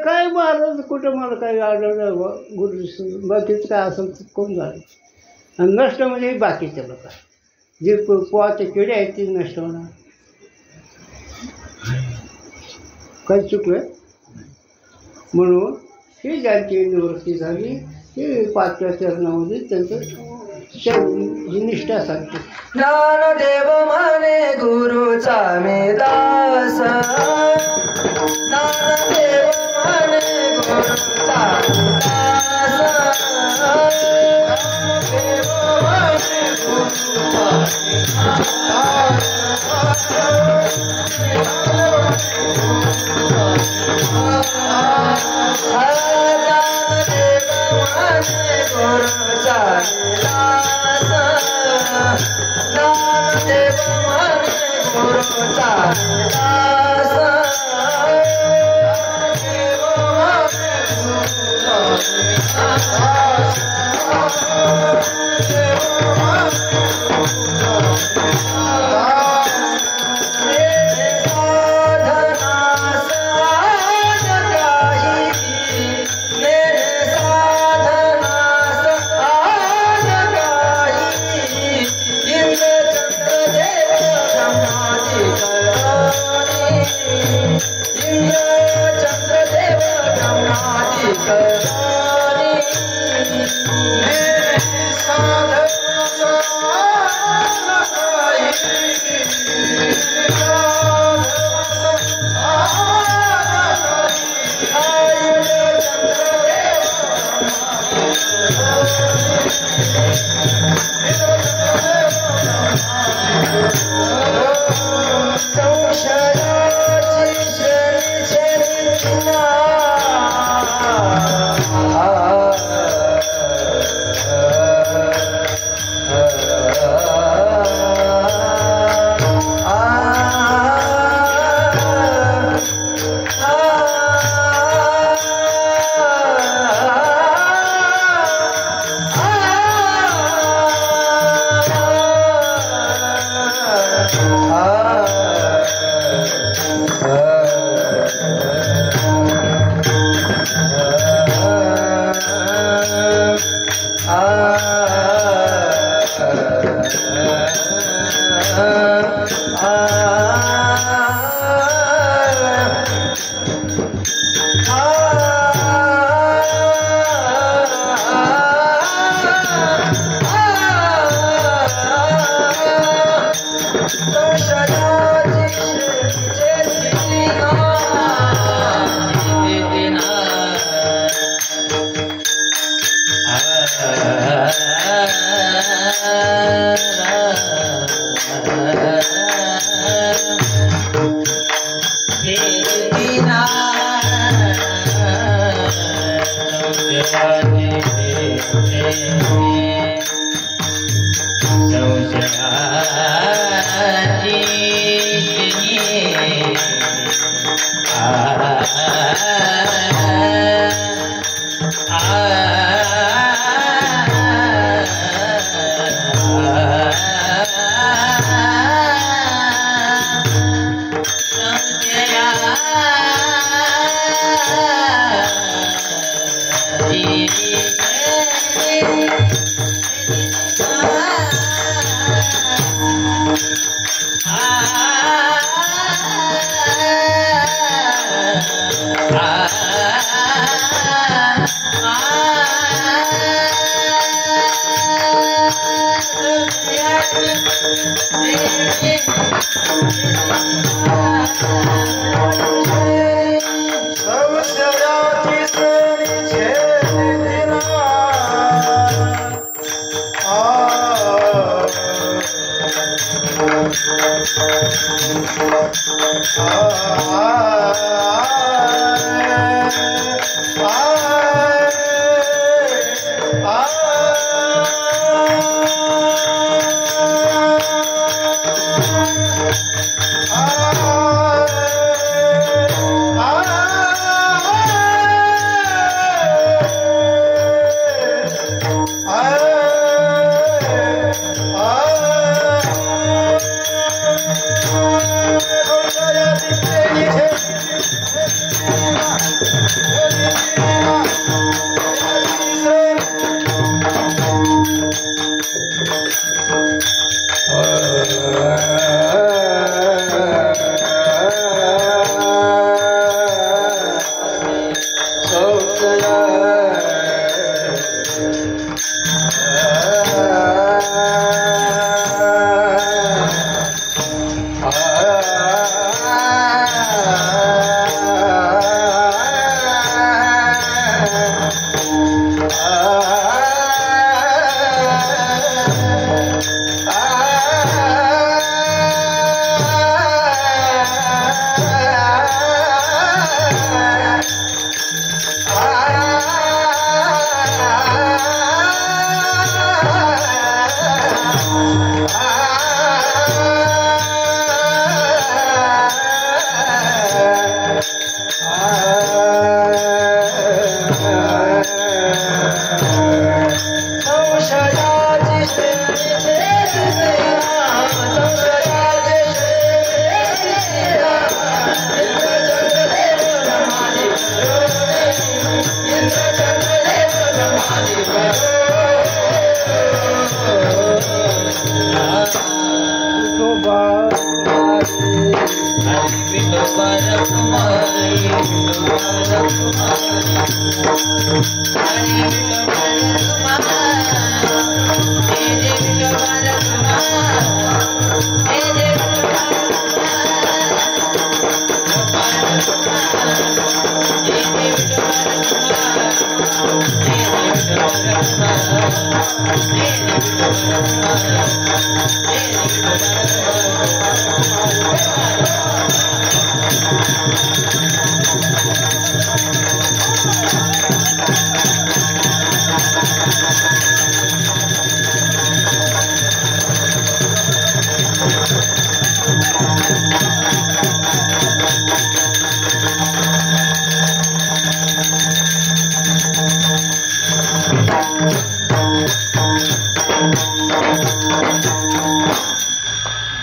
काय महाराज कुठं मला काही आढळलं गुरु बाकीचं काय असेल तर कोण झालं. आणि नष्ट म्हणजे बाकीचे लोक जे पोहाचे किडे आहेत ती नष्ट होणार. काही चुकलं म्हणून ही ज्यांची निवृत्ती झाली ही 5व्या चरणामध्ये त्यांचं ही निष्ठा सांगते. ज्ञानदेव म्हणे गुरुचा मी दास. ज्ञानदेव म्हणे गुरुचा दास. ज्ञानदेव म्हणे गुरुचा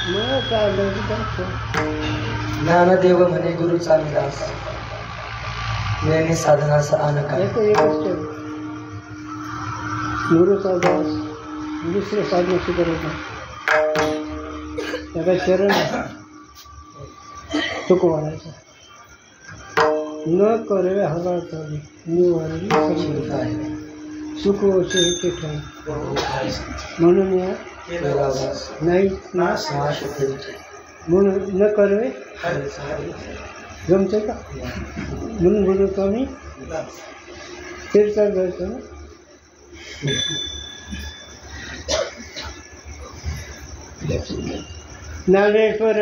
मग काय ज्ञानदेव म्हणे गुरुचा दास नेहमी साधनाचा अनका गुरुचा दास दुसरं साधनाची गरज नाही. त्याला शरण चुकवायचा न करे हवा चाली निवारली सुखवचे हे ठेव म्हणून या नाही म्हणून न करवे जमते का म्हणून बोलतो आम्ही तीर्थात जायचं ना. ज्ञानेश्वर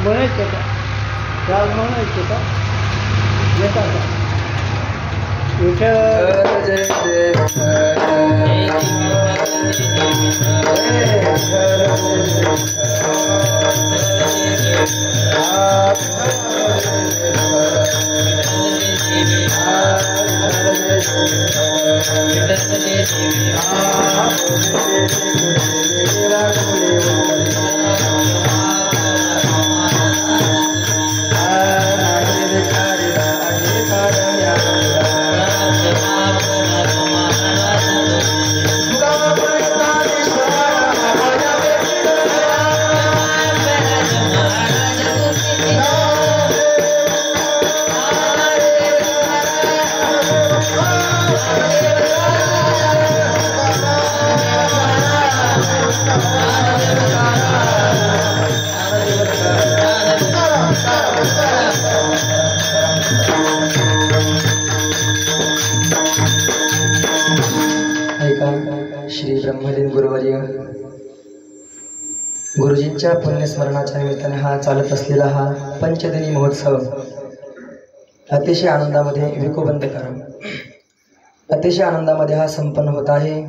म्हणायचं का काल म्हणायचं का येता का विठ्ठल श्री ब्रह्मलीन गुरुवर्य गुरुजींच्या पुण्यस्मरणाच्या निमित्ताने हा चालत असलेला हा पंचदिनी महोत्सव अतिशय आनंदामध्ये विकोबंद करा. अतिशय आनंदामध्ये हा संपन्न होत आहे.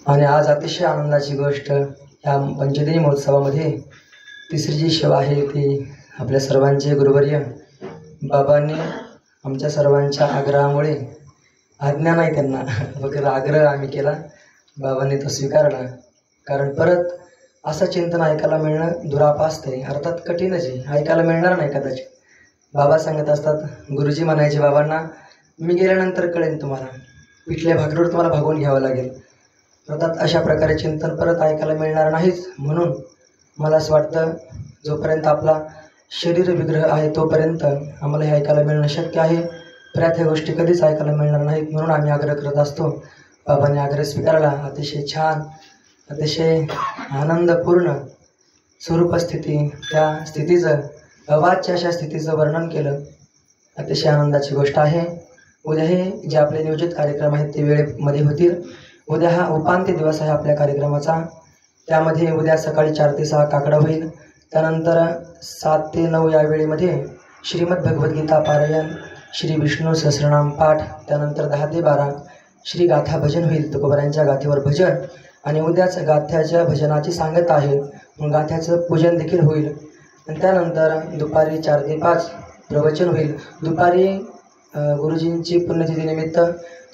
आणि आज अतिशय आनंदाची गोष्ट या पंचदिनी महोत्सवामध्ये तिसरी जी सेवा आहे ती आपल्या सर्वांचे गुरुवर्य बाबांनी आमच्या सर्वांच्या आग्रहामुळे आज्ञा नाही त्यांना फक्त आग्रह आम्ही केला बाबांनी तो स्वीकारला. कारण परत असं चिंतन ऐकायला मिळणं दुरापास्त आहे, अर्थात कठीणच आहे, ऐकायला मिळणार नाही कदाचित. बाबा सांगत असतात, गुरुजी म्हणायचे बाबांना, मी गेल्यानंतर कळेल तुम्हाला, पिठल्या भाकरीवर तुम्हाला भागवून घ्यावं लागेल. अर्थात अशा प्रकारे चिंतन परत ऐकायला मिळणार नाहीच. म्हणून मला असं वाटतं जोपर्यंत आपला शरीर विग्रह आहे तोपर्यंत आम्हाला हे ऐकायला मिळणं शक्य आहे. परत ह्या गोष्टी कधीच ऐकायला मिळणार नाहीत. म्हणून आम्ही आग्रह करत असतो. बाबांनी आग्रह स्वीकारला. अतिशय छान, अतिशय आनंदपूर्ण स्वरूपस्थिती, त्या स्थितीचं अवाच्य अशा स्थितीचं वर्णन केलं. अतिशय आनंदाची गोष्ट आहे. उद्या हे जे आपले नियोजित कार्यक्रम आहेत ते वेळेमध्ये होतील. उद्या हा उपांत्य दिवस आहे आपल्या कार्यक्रमाचा. त्यामध्ये उद्या सकाळी 4 ते 6 काकडा होईल. त्यानंतर 7 ते 9 या वेळेमध्ये श्रीमद भगवद्गीता पारायण श्री विष्णू सहस्रनाम पाठ, त्यानंतर 10 ते 12 श्री गाथा भजन होईल. तुकोबारायांच्या गाथेवर भजन आणि उद्याच गाथ्याच्या भजनाची सांगत आहे. मग गाथ्याचं पूजन देखील होईल. आणि त्यानंतर दुपारी 4 ते 5 प्रवचन होईल. दुपारी गुरुजींची पुण्यतिथीनिमित्त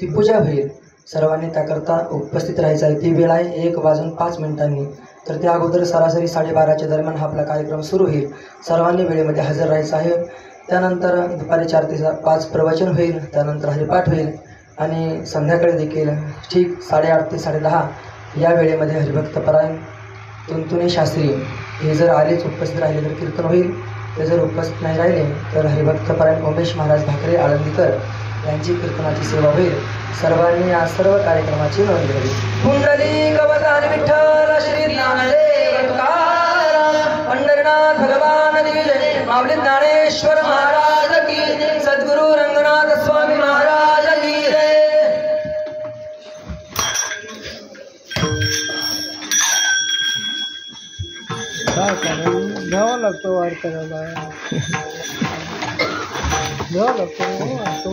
ती पूजा होईल. सर्वांनी त्याकरता उपस्थित राहायचं आहे. ती वेळ आहे 1:05. तर त्या अगोदर सरासरी 12:30च्या दरम्यान हा आपला कार्यक्रम सुरू होईल. सर्वांनी वेळेमध्ये हजर राहायचं आहे. त्यानंतर दुपारी 4 ते 5 प्रवचन होईल. त्यानंतर हरिपाठ होईल आणि संध्याकाळी देखील ठीक 8:30 ते 10:30 या वेळेमध्ये हरिभक्तपरायण तुंतुणे शास्त्री हे जर आलेच उपस्थित राहिले तर कीर्तन होईल. ते जर उपस्थित नाही राहिले तर हरिभक्तपरायण उमेश महाराज भाकरे आळंदीकर यांची कीर्तनाची सेवा होईल. सर्वांनी या सर्व कार्यक्रमाची नोंद घ्यावी. कुंडली कवतान विठ्ठल श्री ज्ञानदेव तुकाराम पंढरीनाथ भगवान की जय. माऊली ज्ञानेश्वर महाराज की जय. सद्गुरु रंगनाथ स्वामी महाराज की जय. घ्यावा लागतो वार करायला. घ्यावा लागतो घ्यावा लागतो.